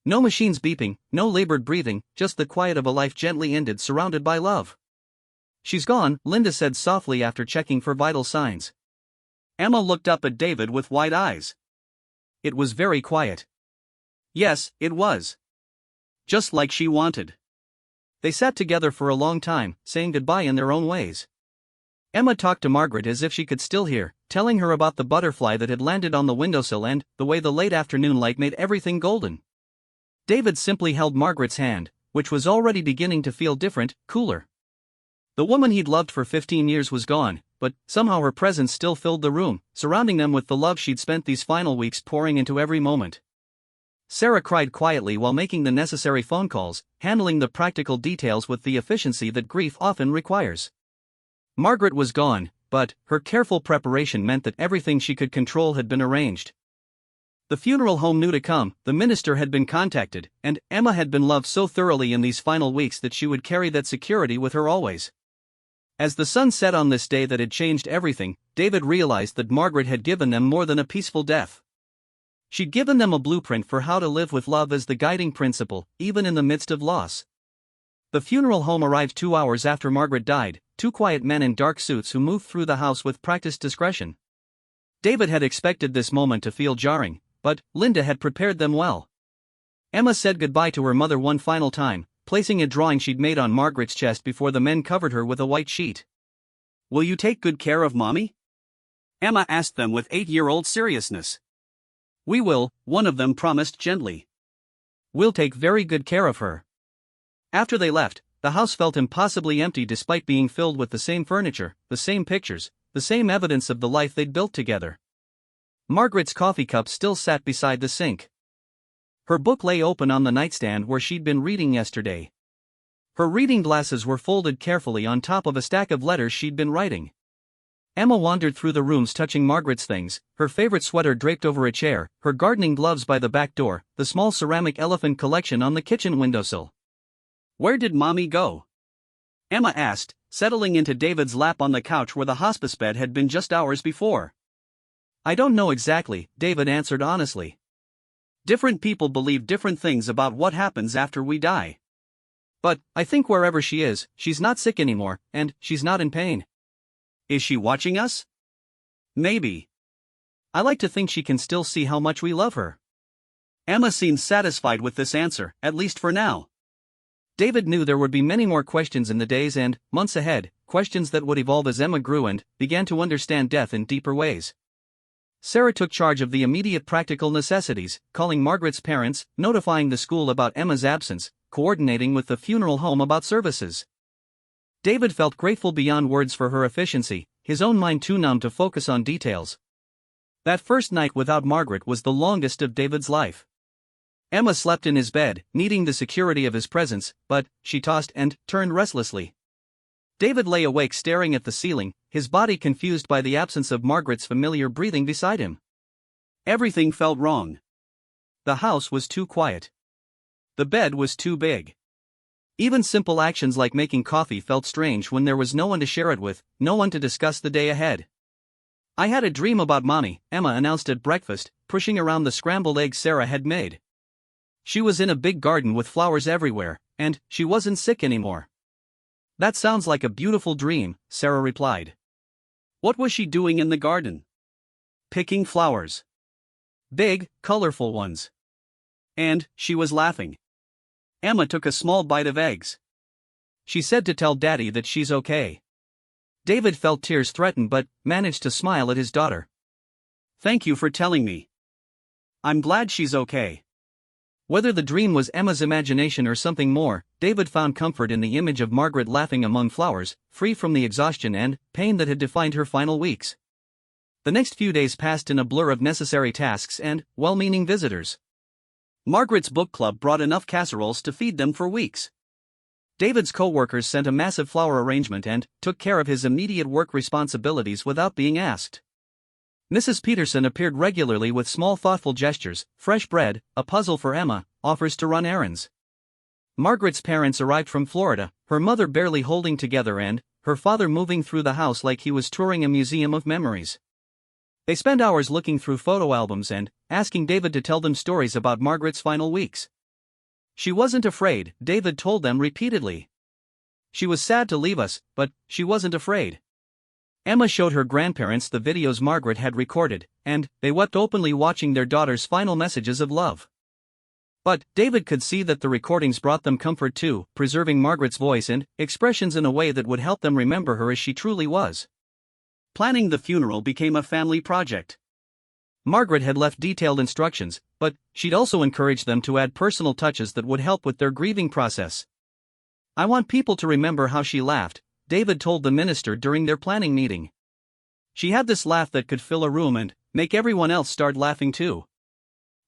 No machines beeping, no labored breathing, just the quiet of a life gently ended, surrounded by love. "She's gone," Linda said softly after checking for vital signs. Emma looked up at David with wide eyes. It was very quiet. Yes, it was. Just like she wanted. They sat together for a long time, saying goodbye in their own ways. Emma talked to Margaret as if she could still hear, telling her about the butterfly that had landed on the windowsill and the way the late afternoon light made everything golden. David simply held Margaret's hand, which was already beginning to feel different, cooler. The woman he'd loved for 15 years was gone, but somehow her presence still filled the room, surrounding them with the love she'd spent these final weeks pouring into every moment. Sarah cried quietly while making the necessary phone calls, handling the practical details with the efficiency that grief often requires. Margaret was gone, but her careful preparation meant that everything she could control had been arranged. The funeral home knew to come, the minister had been contacted, and Emma had been loved so thoroughly in these final weeks that she would carry that security with her always. As the sun set on this day that had changed everything, David realized that Margaret had given them more than a peaceful death. She'd given them a blueprint for how to live with love as the guiding principle, even in the midst of loss. The funeral home arrived 2 hours after Margaret died, two quiet men in dark suits who moved through the house with practiced discretion. David had expected this moment to feel jarring, but Linda had prepared them well. Emma said goodbye to her mother one final time, placing a drawing she'd made on Margaret's chest before the men covered her with a white sheet. "Will you take good care of Mommy?" Emma asked them with 8-year-old seriousness. "We will," one of them promised gently. "We'll take very good care of her." After they left, the house felt impossibly empty despite being filled with the same furniture, the same pictures, the same evidence of the life they'd built together. Margaret's coffee cup still sat beside the sink. Her book lay open on the nightstand where she'd been reading yesterday. Her reading glasses were folded carefully on top of a stack of letters she'd been writing. Emma wandered through the rooms touching Margaret's things, her favorite sweater draped over a chair, her gardening gloves by the back door, the small ceramic elephant collection on the kitchen windowsill. "Where did Mommy go?" Emma asked, settling into David's lap on the couch where the hospice bed had been just hours before. "I don't know exactly," David answered honestly. "Different people believe different things about what happens after we die. But I think wherever she is, she's not sick anymore, and she's not in pain." "Is she watching us?" "Maybe. I like to think she can still see how much we love her." Emma seemed satisfied with this answer, at least for now. David knew there would be many more questions in the days and months ahead, questions that would evolve as Emma grew and began to understand death in deeper ways. Sarah took charge of the immediate practical necessities, calling Margaret's parents, notifying the school about Emma's absence, coordinating with the funeral home about services. David felt grateful beyond words for her efficiency, his own mind too numb to focus on details. That first night without Margaret was the longest of David's life. Emma slept in his bed, needing the security of his presence, but she tossed and turned restlessly. David lay awake staring at the ceiling, his body confused by the absence of Margaret's familiar breathing beside him. Everything felt wrong. The house was too quiet. The bed was too big. Even simple actions like making coffee felt strange when there was no one to share it with, no one to discuss the day ahead. "I had a dream about Mommy," Emma announced at breakfast, pushing around the scrambled eggs Sarah had made. She was in a big garden with flowers everywhere, and she wasn't sick anymore. "That sounds like a beautiful dream," Sarah replied. "What was she doing in the garden?" "Picking flowers. Big, colorful ones. And she was laughing." Emma took a small bite of eggs. "She said to tell Daddy that she's okay." David felt tears threaten but managed to smile at his daughter. "Thank you for telling me. I'm glad she's okay." Whether the dream was Emma's imagination or something more, David found comfort in the image of Margaret laughing among flowers, free from the exhaustion and pain that had defined her final weeks. The next few days passed in a blur of necessary tasks and well-meaning visitors. Margaret's book club brought enough casseroles to feed them for weeks. David's co-workers sent a massive flower arrangement and took care of his immediate work responsibilities without being asked. Mrs. Peterson appeared regularly with small thoughtful gestures, fresh bread, a puzzle for Emma, offers to run errands. Margaret's parents arrived from Florida, her mother barely holding together and her father moving through the house like he was touring a museum of memories. They spent hours looking through photo albums and asking David to tell them stories about Margaret's final weeks. She wasn't afraid, David told them repeatedly. She was sad to leave us, but she wasn't afraid. Emma showed her grandparents the videos Margaret had recorded, and they wept openly watching their daughter's final messages of love. But David could see that the recordings brought them comfort too, preserving Margaret's voice and expressions in a way that would help them remember her as she truly was. Planning the funeral became a family project. Margaret had left detailed instructions, but she'd also encouraged them to add personal touches that would help with their grieving process. "I want people to remember how she laughed," David told the minister during their planning meeting. "She had this laugh that could fill a room and make everyone else start laughing too."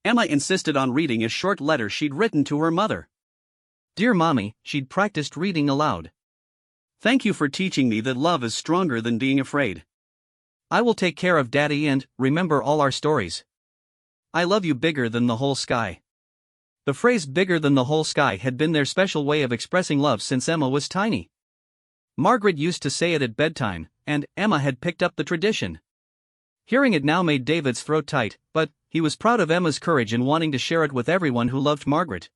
Emma insisted on reading a short letter she'd written to her mother. "Dear Mommy," she'd practiced reading aloud. "Thank you for teaching me that love is stronger than being afraid. I will take care of Daddy and remember all our stories. I love you bigger than the whole sky." The phrase "bigger than the whole sky" had been their special way of expressing love since Emma was tiny. Margaret used to say it at bedtime, and Emma had picked up the tradition. Hearing it now made David's throat tight, but he was proud of Emma's courage in wanting to share it with everyone who loved Margaret.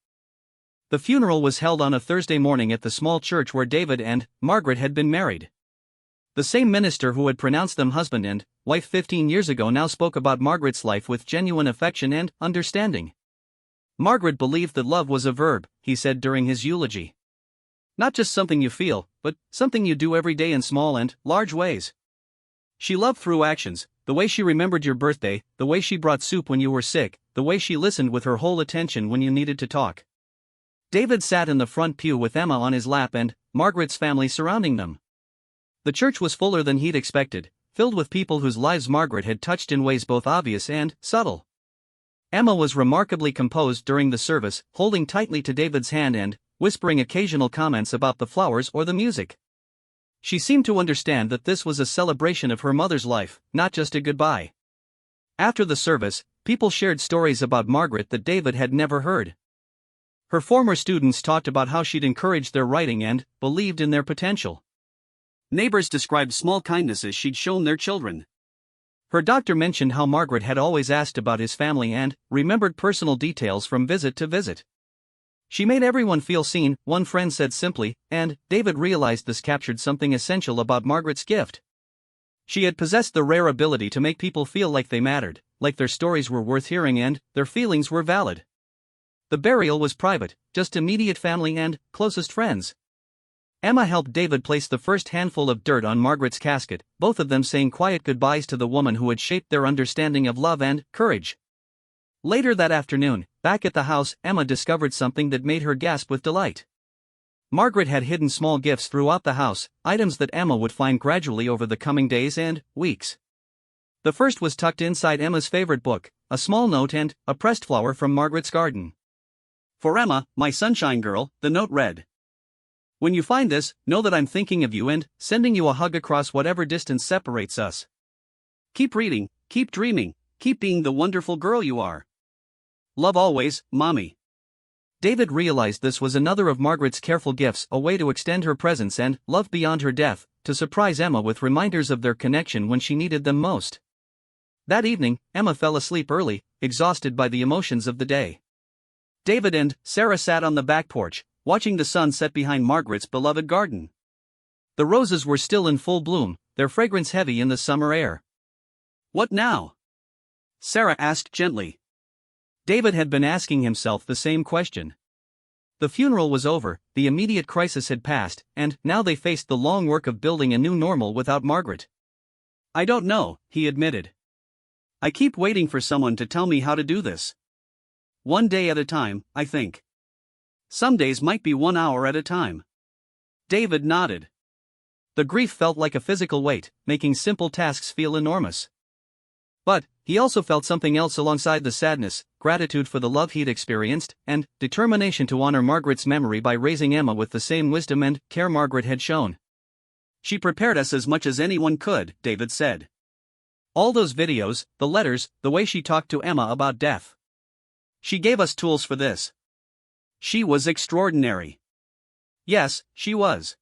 The funeral was held on a Thursday morning at the small church where David and Margaret had been married. The same minister who had pronounced them husband and wife 15 years ago now spoke about Margaret's life with genuine affection and understanding. Margaret believed that love was a verb, he said during his eulogy. Not just something you feel, but something you do every day in small and large ways. She loved through actions, the way she remembered your birthday, the way she brought soup when you were sick, the way she listened with her whole attention when you needed to talk. David sat in the front pew with Emma on his lap and Margaret's family surrounding them. The church was fuller than he'd expected, filled with people whose lives Margaret had touched in ways both obvious and subtle. Emma was remarkably composed during the service, holding tightly to David's hand and whispering occasional comments about the flowers or the music. She seemed to understand that this was a celebration of her mother's life, not just a goodbye. After the service, people shared stories about Margaret that David had never heard. Her former students talked about how she'd encouraged their writing and believed in their potential. Neighbors described small kindnesses she'd shown their children. Her doctor mentioned how Margaret had always asked about his family and remembered personal details from visit to visit. "She made everyone feel seen," one friend said simply, and David realized this captured something essential about Margaret's gift. She had possessed the rare ability to make people feel like they mattered, like their stories were worth hearing and their feelings were valid. The burial was private, just immediate family and closest friends. Emma helped David place the first handful of dirt on Margaret's casket, both of them saying quiet goodbyes to the woman who had shaped their understanding of love and courage. Later that afternoon, back at the house, Emma discovered something that made her gasp with delight. Margaret had hidden small gifts throughout the house, items that Emma would find gradually over the coming days and weeks. The first was tucked inside Emma's favorite book, a small note and a pressed flower from Margaret's garden. "For Emma, my sunshine girl," the note read. "When you find this, know that I'm thinking of you and sending you a hug across whatever distance separates us. Keep reading, keep dreaming, keep being the wonderful girl you are. Love always, Mommy." David realized this was another of Margaret's careful gifts, a way to extend her presence and love beyond her death, to surprise Emma with reminders of their connection when she needed them most. That evening, Emma fell asleep early, exhausted by the emotions of the day. David and Sarah sat on the back porch, watching the sun set behind Margaret's beloved garden. The roses were still in full bloom, their fragrance heavy in the summer air. "What now?" Sarah asked gently. David had been asking himself the same question. The funeral was over, the immediate crisis had passed, and now they faced the long work of building a new normal without Margaret. "I don't know," he admitted. "I keep waiting for someone to tell me how to do this. One day at a time, I think. Some days might be 1 hour at a time." David nodded. The grief felt like a physical weight, making simple tasks feel enormous. But he also felt something else alongside the sadness: gratitude for the love he'd experienced, and determination to honor Margaret's memory by raising Emma with the same wisdom and care Margaret had shown. "She prepared us as much as anyone could," David said. "All those videos, the letters, the way she talked to Emma about death. She gave us tools for this. She was extraordinary." Yes, she was.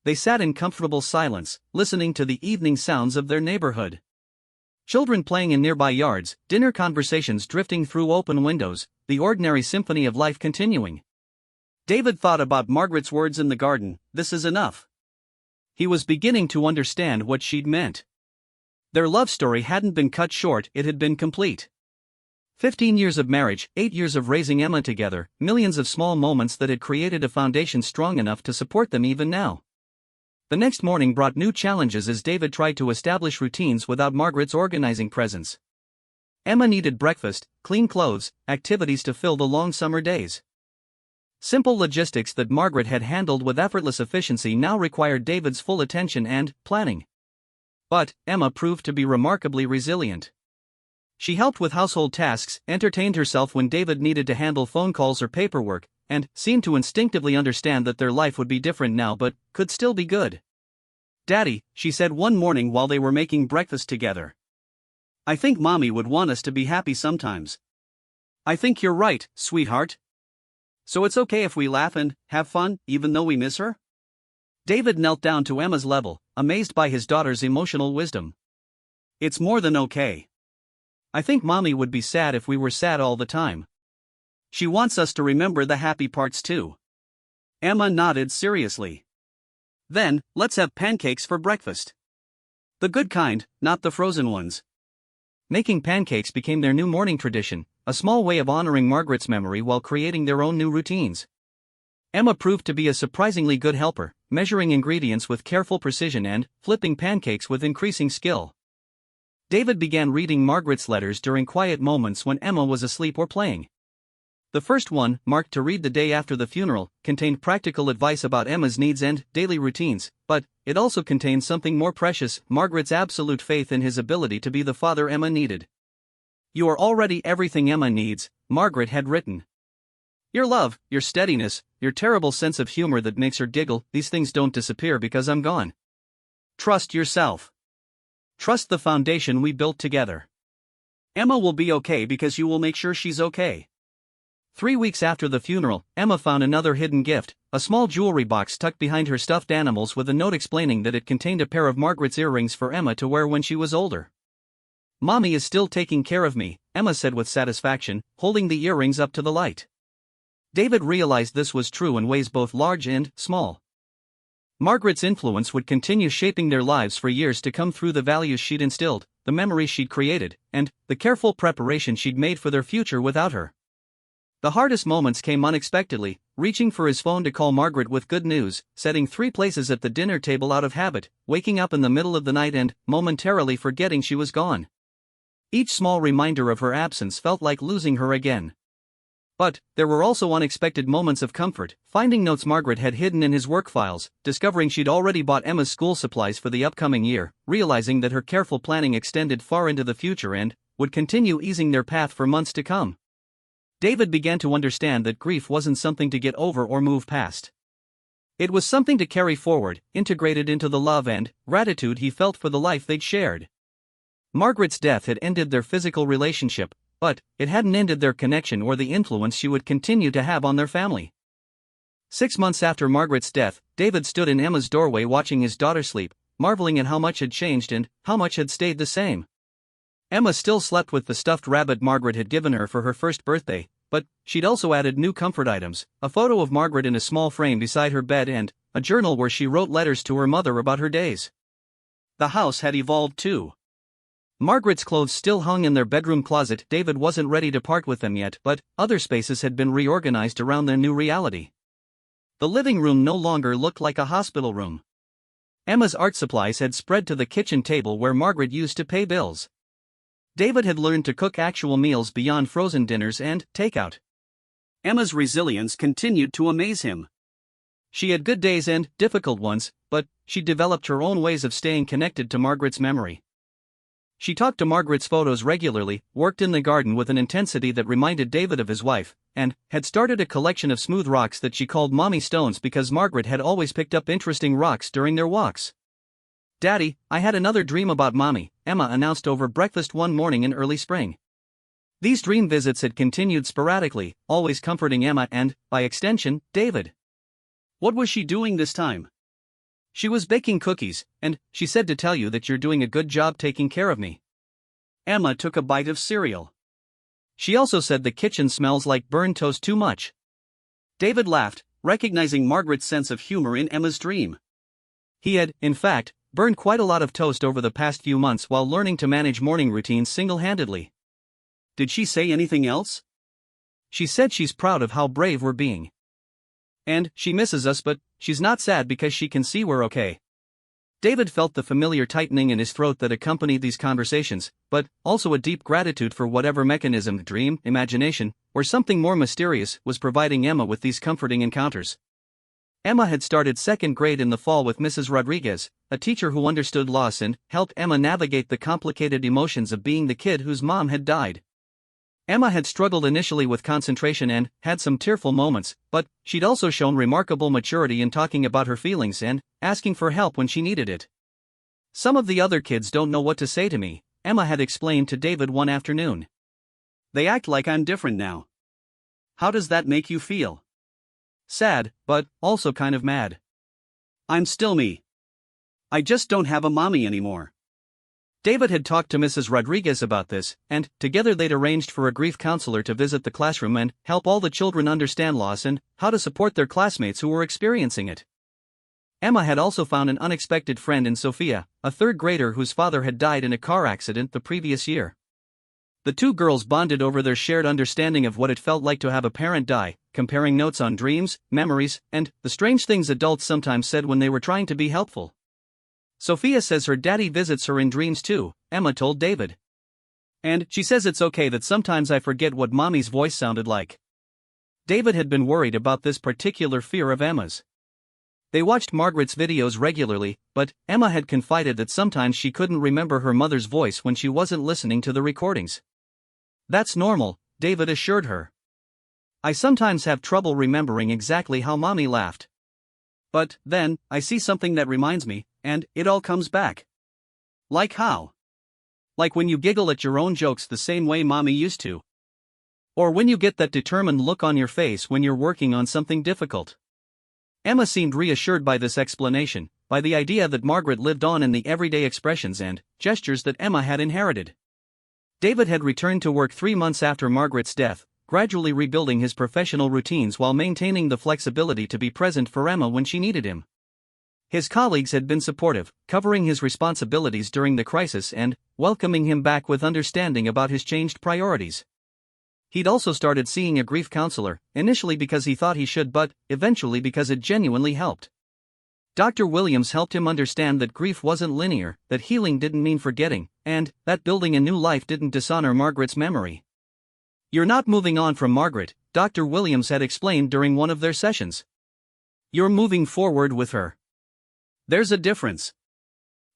They sat in comfortable silence, listening to the evening sounds of their neighborhood. Children playing in nearby yards, dinner conversations drifting through open windows, the ordinary symphony of life continuing. David thought about Margaret's words in the garden, "This is enough." He was beginning to understand what she'd meant. Their love story hadn't been cut short, it had been complete. 15 years of marriage, 8 years of raising Emma together, millions of small moments that had created a foundation strong enough to support them even now. The next morning brought new challenges as David tried to establish routines without Margaret's organizing presence. Emma needed breakfast, clean clothes, activities to fill the long summer days. Simple logistics that Margaret had handled with effortless efficiency now required David's full attention and planning. But Emma proved to be remarkably resilient. She helped with household tasks, entertained herself when David needed to handle phone calls or paperwork, and seemed to instinctively understand that their life would be different now but could still be good. "Daddy," she said one morning while they were making breakfast together, "I think Mommy would want us to be happy sometimes." "I think you're right, sweetheart. So it's okay if we laugh and have fun, even though we miss her?" David knelt down to Emma's level, amazed by his daughter's emotional wisdom. "It's more than okay. I think Mommy would be sad if we were sad all the time. She wants us to remember the happy parts too." Emma nodded seriously. "Then, let's have pancakes for breakfast. The good kind, not the frozen ones." Making pancakes became their new morning tradition, a small way of honoring Margaret's memory while creating their own new routines. Emma proved to be a surprisingly good helper, measuring ingredients with careful precision and flipping pancakes with increasing skill. David began reading Margaret's letters during quiet moments when Emma was asleep or playing. The first one, marked to read the day after the funeral, contained practical advice about Emma's needs and daily routines, but it also contained something more precious: Margaret's absolute faith in his ability to be the father Emma needed. "You are already everything Emma needs," Margaret had written. "Your love, your steadiness, your terrible sense of humor that makes her giggle, these things don't disappear because I'm gone. Trust yourself. Trust the foundation we built together. Emma will be okay because you will make sure she's okay." 3 weeks after the funeral, Emma found another hidden gift, a small jewelry box tucked behind her stuffed animals with a note explaining that it contained a pair of Margaret's earrings for Emma to wear when she was older. "Mommy is still taking care of me," Emma said with satisfaction, holding the earrings up to the light. David realized this was true in ways both large and small. Margaret's influence would continue shaping their lives for years to come through the values she'd instilled, the memories she'd created, and the careful preparation she'd made for their future without her. The hardest moments came unexpectedly: reaching for his phone to call Margaret with good news, setting 3 places at the dinner table out of habit, waking up in the middle of the night and momentarily forgetting she was gone. Each small reminder of her absence felt like losing her again. But there were also unexpected moments of comfort: finding notes Margaret had hidden in his work files, discovering she'd already bought Emma's school supplies for the upcoming year, realizing that her careful planning extended far into the future and would continue easing their path for months to come. David began to understand that grief wasn't something to get over or move past. It was something to carry forward, integrated into the love and gratitude he felt for the life they'd shared. Margaret's death had ended their physical relationship, but it hadn't ended their connection or the influence she would continue to have on their family. 6 months after Margaret's death, David stood in Emma's doorway watching his daughter sleep, marveling at how much had changed and how much had stayed the same. Emma still slept with the stuffed rabbit Margaret had given her for her first birthday, but she'd also added new comfort items: a photo of Margaret in a small frame beside her bed and a journal where she wrote letters to her mother about her days. The house had evolved too. Margaret's clothes still hung in their bedroom closet. David wasn't ready to part with them yet, but other spaces had been reorganized around their new reality. The living room no longer looked like a hospital room. Emma's art supplies had spread to the kitchen table where Margaret used to pay bills. David had learned to cook actual meals beyond frozen dinners and takeout. Emma's resilience continued to amaze him. She had good days and difficult ones, but she developed her own ways of staying connected to Margaret's memory. She talked to Margaret's photos regularly, worked in the garden with an intensity that reminded David of his wife, and had started a collection of smooth rocks that she called Mommy Stones because Margaret had always picked up interesting rocks during their walks. "Daddy, I had another dream about Mommy," Emma announced over breakfast one morning in early spring. These dream visits had continued sporadically, always comforting Emma and, by extension, David. "What was she doing this time?" "She was baking cookies, and she said to tell you that you're doing a good job taking care of me." Emma took a bite of cereal. "She also said the kitchen smells like burned toast too much." David laughed, recognizing Margaret's sense of humor in Emma's dream. He had, in fact, burned quite a lot of toast over the past few months while learning to manage morning routines single-handedly. "Did she say anything else?" "She said she's proud of how brave we're being. And she misses us, but she's not sad because she can see we're okay." David felt the familiar tightening in his throat that accompanied these conversations, but also a deep gratitude for whatever mechanism, dream, imagination, or something more mysterious, was providing Emma with these comforting encounters. Emma had started second grade in the fall with Mrs. Rodriguez, a teacher who understood loss and helped Emma navigate the complicated emotions of being the kid whose mom had died. Emma had struggled initially with concentration and had some tearful moments, but she'd also shown remarkable maturity in talking about her feelings and asking for help when she needed it. "Some of the other kids don't know what to say to me," Emma had explained to David one afternoon. "They act like I'm different now." "How does that make you feel?" "Sad, but also kind of mad. I'm still me. I just don't have a mommy anymore." David had talked to Mrs. Rodriguez about this, and together they'd arranged for a grief counselor to visit the classroom and help all the children understand loss and how to support their classmates who were experiencing it. Emma had also found an unexpected friend in Sophia, a third grader whose father had died in a car accident the previous year. The two girls bonded over their shared understanding of what it felt like to have a parent die, comparing notes on dreams, memories, and the strange things adults sometimes said when they were trying to be helpful. "Sophia says her daddy visits her in dreams too," Emma told David. "And she says it's okay that sometimes I forget what Mommy's voice sounded like." David had been worried about this particular fear of Emma's. They watched Margaret's videos regularly, but Emma had confided that sometimes she couldn't remember her mother's voice when she wasn't listening to the recordings. "That's normal," David assured her. "I sometimes have trouble remembering exactly how Mommy laughed. But then, I see something that reminds me, and it all comes back." "Like how?" "Like when you giggle at your own jokes the same way Mommy used to. Or when you get that determined look on your face when you're working on something difficult." Emma seemed reassured by this explanation, by the idea that Margaret lived on in the everyday expressions and gestures that Emma had inherited. David had returned to work 3 months after Margaret's death, gradually rebuilding his professional routines while maintaining the flexibility to be present for Emma when she needed him. His colleagues had been supportive, covering his responsibilities during the crisis and welcoming him back with understanding about his changed priorities. He'd also started seeing a grief counselor, initially because he thought he should but eventually because it genuinely helped. Dr. Williams helped him understand that grief wasn't linear, that healing didn't mean forgetting, and that building a new life didn't dishonor Margaret's memory. "You're not moving on from Margaret," Dr. Williams had explained during one of their sessions. "You're moving forward with her. There's a difference."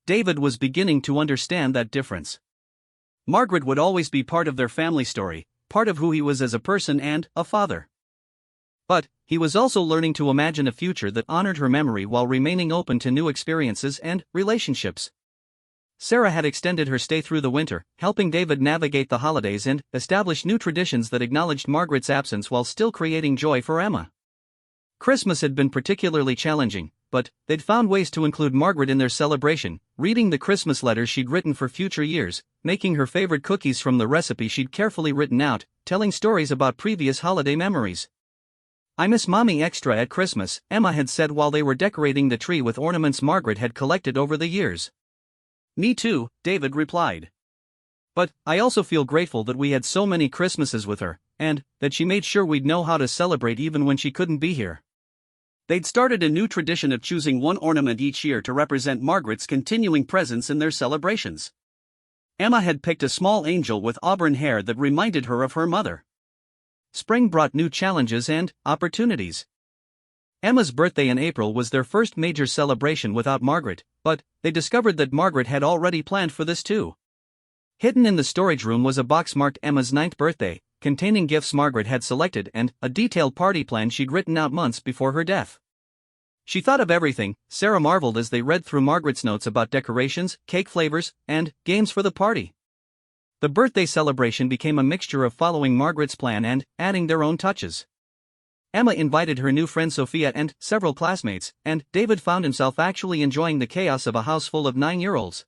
David was beginning to understand that difference. Margaret would always be part of their family story, part of who he was as a person and a father. But he was also learning to imagine a future that honored her memory while remaining open to new experiences and relationships. Sarah had extended her stay through the winter, helping David navigate the holidays and establish new traditions that acknowledged Margaret's absence while still creating joy for Emma. Christmas had been particularly challenging, but they'd found ways to include Margaret in their celebration, reading the Christmas letters she'd written for future years, making her favorite cookies from the recipe she'd carefully written out, telling stories about previous holiday memories. "I miss Mommy extra at Christmas," Emma had said while they were decorating the tree with ornaments Margaret had collected over the years. "Me too," David replied. But I also feel grateful that we had so many Christmases with her, and that she made sure we'd know how to celebrate even when she couldn't be here. They'd started a new tradition of choosing one ornament each year to represent Margaret's continuing presence in their celebrations. Emma had picked a small angel with auburn hair that reminded her of her mother. Spring brought new challenges and opportunities. Emma's birthday in April was their first major celebration without Margaret, but they discovered that Margaret had already planned for this too. Hidden in the storage room was a box marked Emma's 9th birthday, containing gifts Margaret had selected and a detailed party plan she'd written out months before her death. She thought of everything. Sarah marveled as they read through Margaret's notes about decorations, cake flavors, and games for the party. The birthday celebration became a mixture of following Margaret's plan and adding their own touches. Emma invited her new friend Sophia and several classmates, and David found himself actually enjoying the chaos of a house full of 9-year-olds.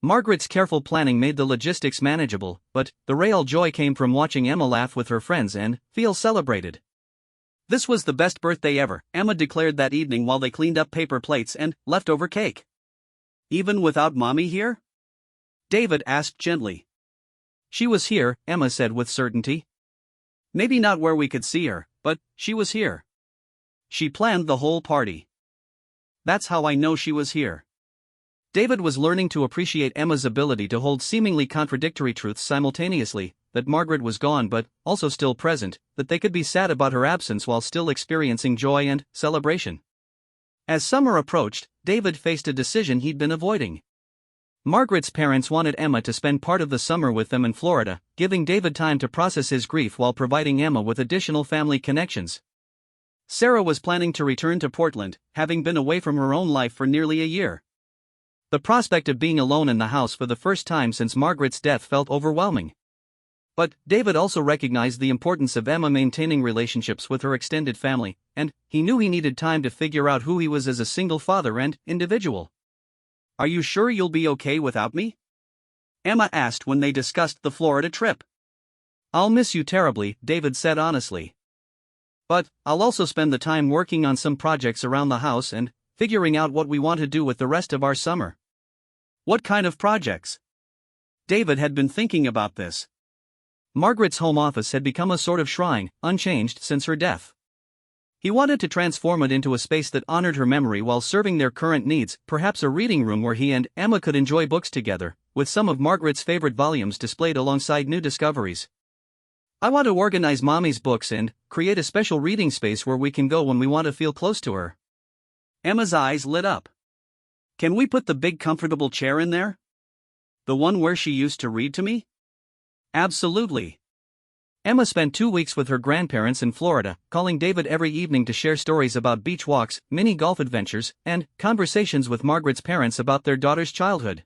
Margaret's careful planning made the logistics manageable, but the real joy came from watching Emma laugh with her friends and feel celebrated. This was the best birthday ever, Emma declared that evening while they cleaned up paper plates and leftover cake. Even without Mommy here? David asked gently. She was here, Emma said with certainty. Maybe not where we could see her, but she was here. She planned the whole party. That's how I know she was here. David was learning to appreciate Emma's ability to hold seemingly contradictory truths simultaneously, that Margaret was gone but also still present, that they could be sad about her absence while still experiencing joy and celebration. As summer approached, David faced a decision he'd been avoiding. Margaret's parents wanted Emma to spend part of the summer with them in Florida, giving David time to process his grief while providing Emma with additional family connections. Sarah was planning to return to Portland, having been away from her own life for nearly a year. The prospect of being alone in the house for the first time since Margaret's death felt overwhelming. But David also recognized the importance of Emma maintaining relationships with her extended family, and he knew he needed time to figure out who he was as a single father and individual. "Are you sure you'll be okay without me?" Emma asked when they discussed the Florida trip. "I'll miss you terribly," David said honestly. "But I'll also spend the time working on some projects around the house and figuring out what we want to do with the rest of our summer." "What kind of projects?" David had been thinking about this. Margaret's home office had become a sort of shrine, unchanged since her death. He wanted to transform it into a space that honored her memory while serving their current needs, perhaps a reading room where he and Emma could enjoy books together, with some of Margaret's favorite volumes displayed alongside new discoveries. "I want to organize Mommy's books and create a special reading space where we can go when we want to feel close to her." Emma's eyes lit up. "Can we put the big comfortable chair in there? The one where she used to read to me?" "Absolutely." Emma spent 2 weeks with her grandparents in Florida, calling David every evening to share stories about beach walks, mini golf adventures, and conversations with Margaret's parents about their daughter's childhood.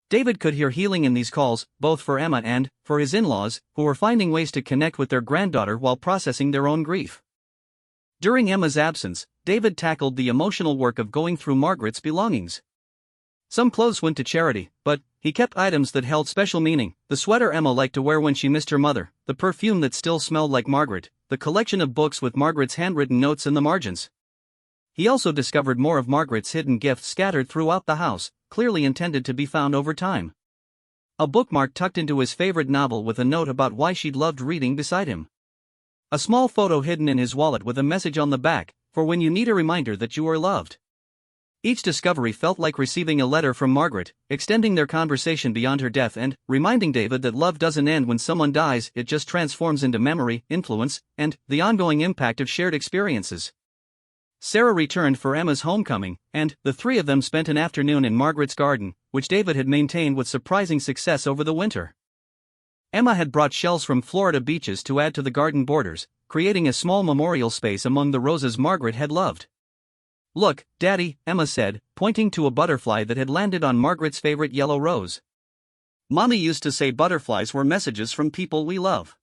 David could hear healing in these calls, both for Emma and for his in-laws, who were finding ways to connect with their granddaughter while processing their own grief. During Emma's absence, David tackled the emotional work of going through Margaret's belongings. Some clothes went to charity, but he kept items that held special meaning: the sweater Emma liked to wear when she missed her mother, the perfume that still smelled like Margaret, the collection of books with Margaret's handwritten notes in the margins. He also discovered more of Margaret's hidden gifts scattered throughout the house, clearly intended to be found over time. A bookmark tucked into his favorite novel with a note about why she'd loved reading beside him. A small photo hidden in his wallet with a message on the back, for when you need a reminder that you are loved. Each discovery felt like receiving a letter from Margaret, extending their conversation beyond her death and reminding David that love doesn't end when someone dies, it just transforms into memory, influence, and the ongoing impact of shared experiences. Sarah returned for Emma's homecoming, and the three of them spent an afternoon in Margaret's garden, which David had maintained with surprising success over the winter. Emma had brought shells from Florida beaches to add to the garden borders, creating a small memorial space among the roses Margaret had loved. "Look, Daddy," Emma said, pointing to a butterfly that had landed on Margaret's favorite yellow rose. "Mommy used to say butterflies were messages from people we love."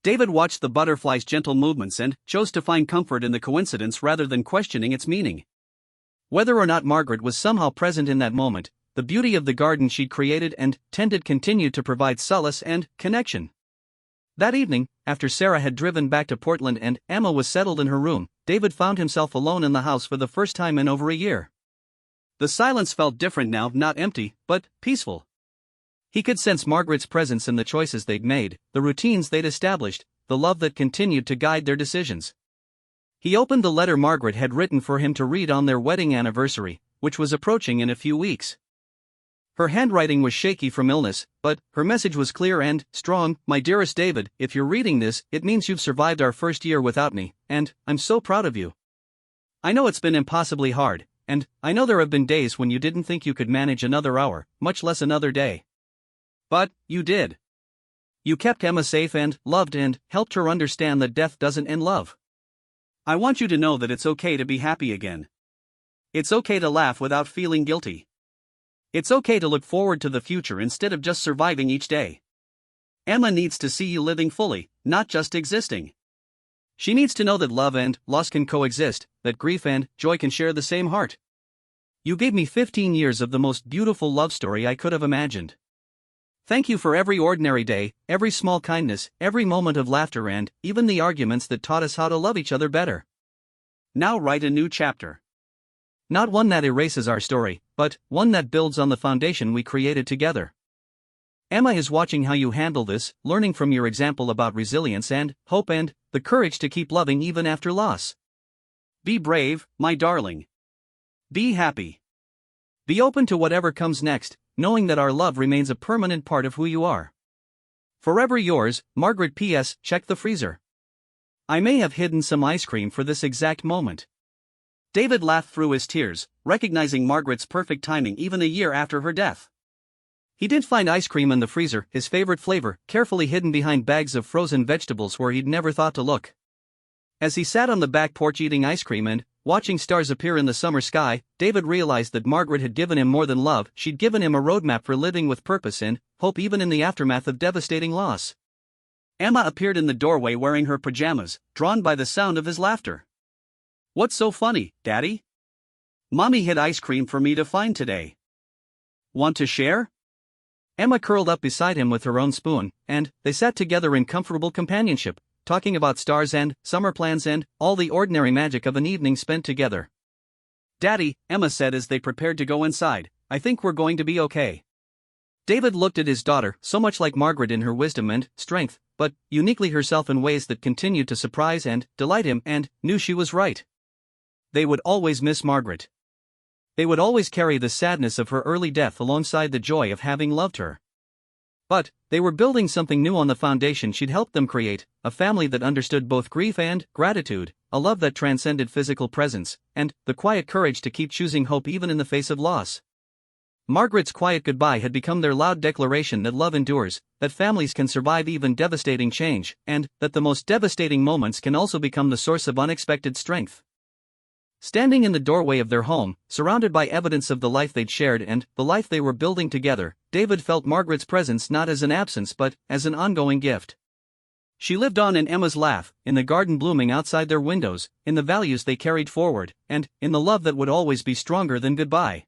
David watched the butterfly's gentle movements and chose to find comfort in the coincidence rather than questioning its meaning. Whether or not Margaret was somehow present in that moment, the beauty of the garden she'd created and tended continued to provide solace and connection. That evening, after Sarah had driven back to Portland and Emma was settled in her room, David found himself alone in the house for the first time in over a year. The silence felt different now, not empty, but peaceful. He could sense Margaret's presence in the choices they'd made, the routines they'd established, the love that continued to guide their decisions. He opened the letter Margaret had written for him to read on their wedding anniversary, which was approaching in a few weeks. Her handwriting was shaky from illness, but her message was clear and strong. My dearest David, if you're reading this, it means you've survived our first year without me, and I'm so proud of you. I know it's been impossibly hard, and I know there have been days when you didn't think you could manage another hour, much less another day. But you did. You kept Emma safe and loved and helped her understand that death doesn't end love. I want you to know that it's okay to be happy again. It's okay to laugh without feeling guilty. It's okay to look forward to the future instead of just surviving each day. Emma needs to see you living fully, not just existing. She needs to know that love and loss can coexist, that grief and joy can share the same heart. You gave me 15 years of the most beautiful love story I could have imagined. Thank you for every ordinary day, every small kindness, every moment of laughter, and even the arguments that taught us how to love each other better. Now write a new chapter. Not one that erases our story, but one that builds on the foundation we created together. Emma is watching how you handle this, learning from your example about resilience and hope and the courage to keep loving even after loss. Be brave, my darling. Be happy. Be open to whatever comes next, knowing that our love remains a permanent part of who you are. Forever yours, Margaret. P.S. Check the freezer. I may have hidden some ice cream for this exact moment. David laughed through his tears, recognizing Margaret's perfect timing even a year after her death. He did find ice cream in the freezer, his favorite flavor, carefully hidden behind bags of frozen vegetables where he'd never thought to look. As he sat on the back porch eating ice cream and watching stars appear in the summer sky, David realized that Margaret had given him more than love. She'd given him a roadmap for living with purpose and hope even in the aftermath of devastating loss. Emma appeared in the doorway wearing her pajamas, drawn by the sound of his laughter. What's so funny, Daddy? Mommy hid ice cream for me to find today. Want to share? Emma curled up beside him with her own spoon, and they sat together in comfortable companionship, talking about stars and summer plans and all the ordinary magic of an evening spent together. Daddy, Emma said as they prepared to go inside, I think we're going to be okay. David looked at his daughter, so much like Margaret in her wisdom and strength, but uniquely herself in ways that continued to surprise and delight him, and knew she was right. They would always miss Margaret. They would always carry the sadness of her early death alongside the joy of having loved her. But they were building something new on the foundation she'd helped them create, a family that understood both grief and gratitude, a love that transcended physical presence, and the quiet courage to keep choosing hope even in the face of loss. Margaret's quiet goodbye had become their loud declaration that love endures, that families can survive even devastating change, and that the most devastating moments can also become the source of unexpected strength. Standing in the doorway of their home, surrounded by evidence of the life they'd shared and the life they were building together, David felt Margaret's presence not as an absence but as an ongoing gift. She lived on in Emma's laugh, in the garden blooming outside their windows, in the values they carried forward, and in the love that would always be stronger than goodbye.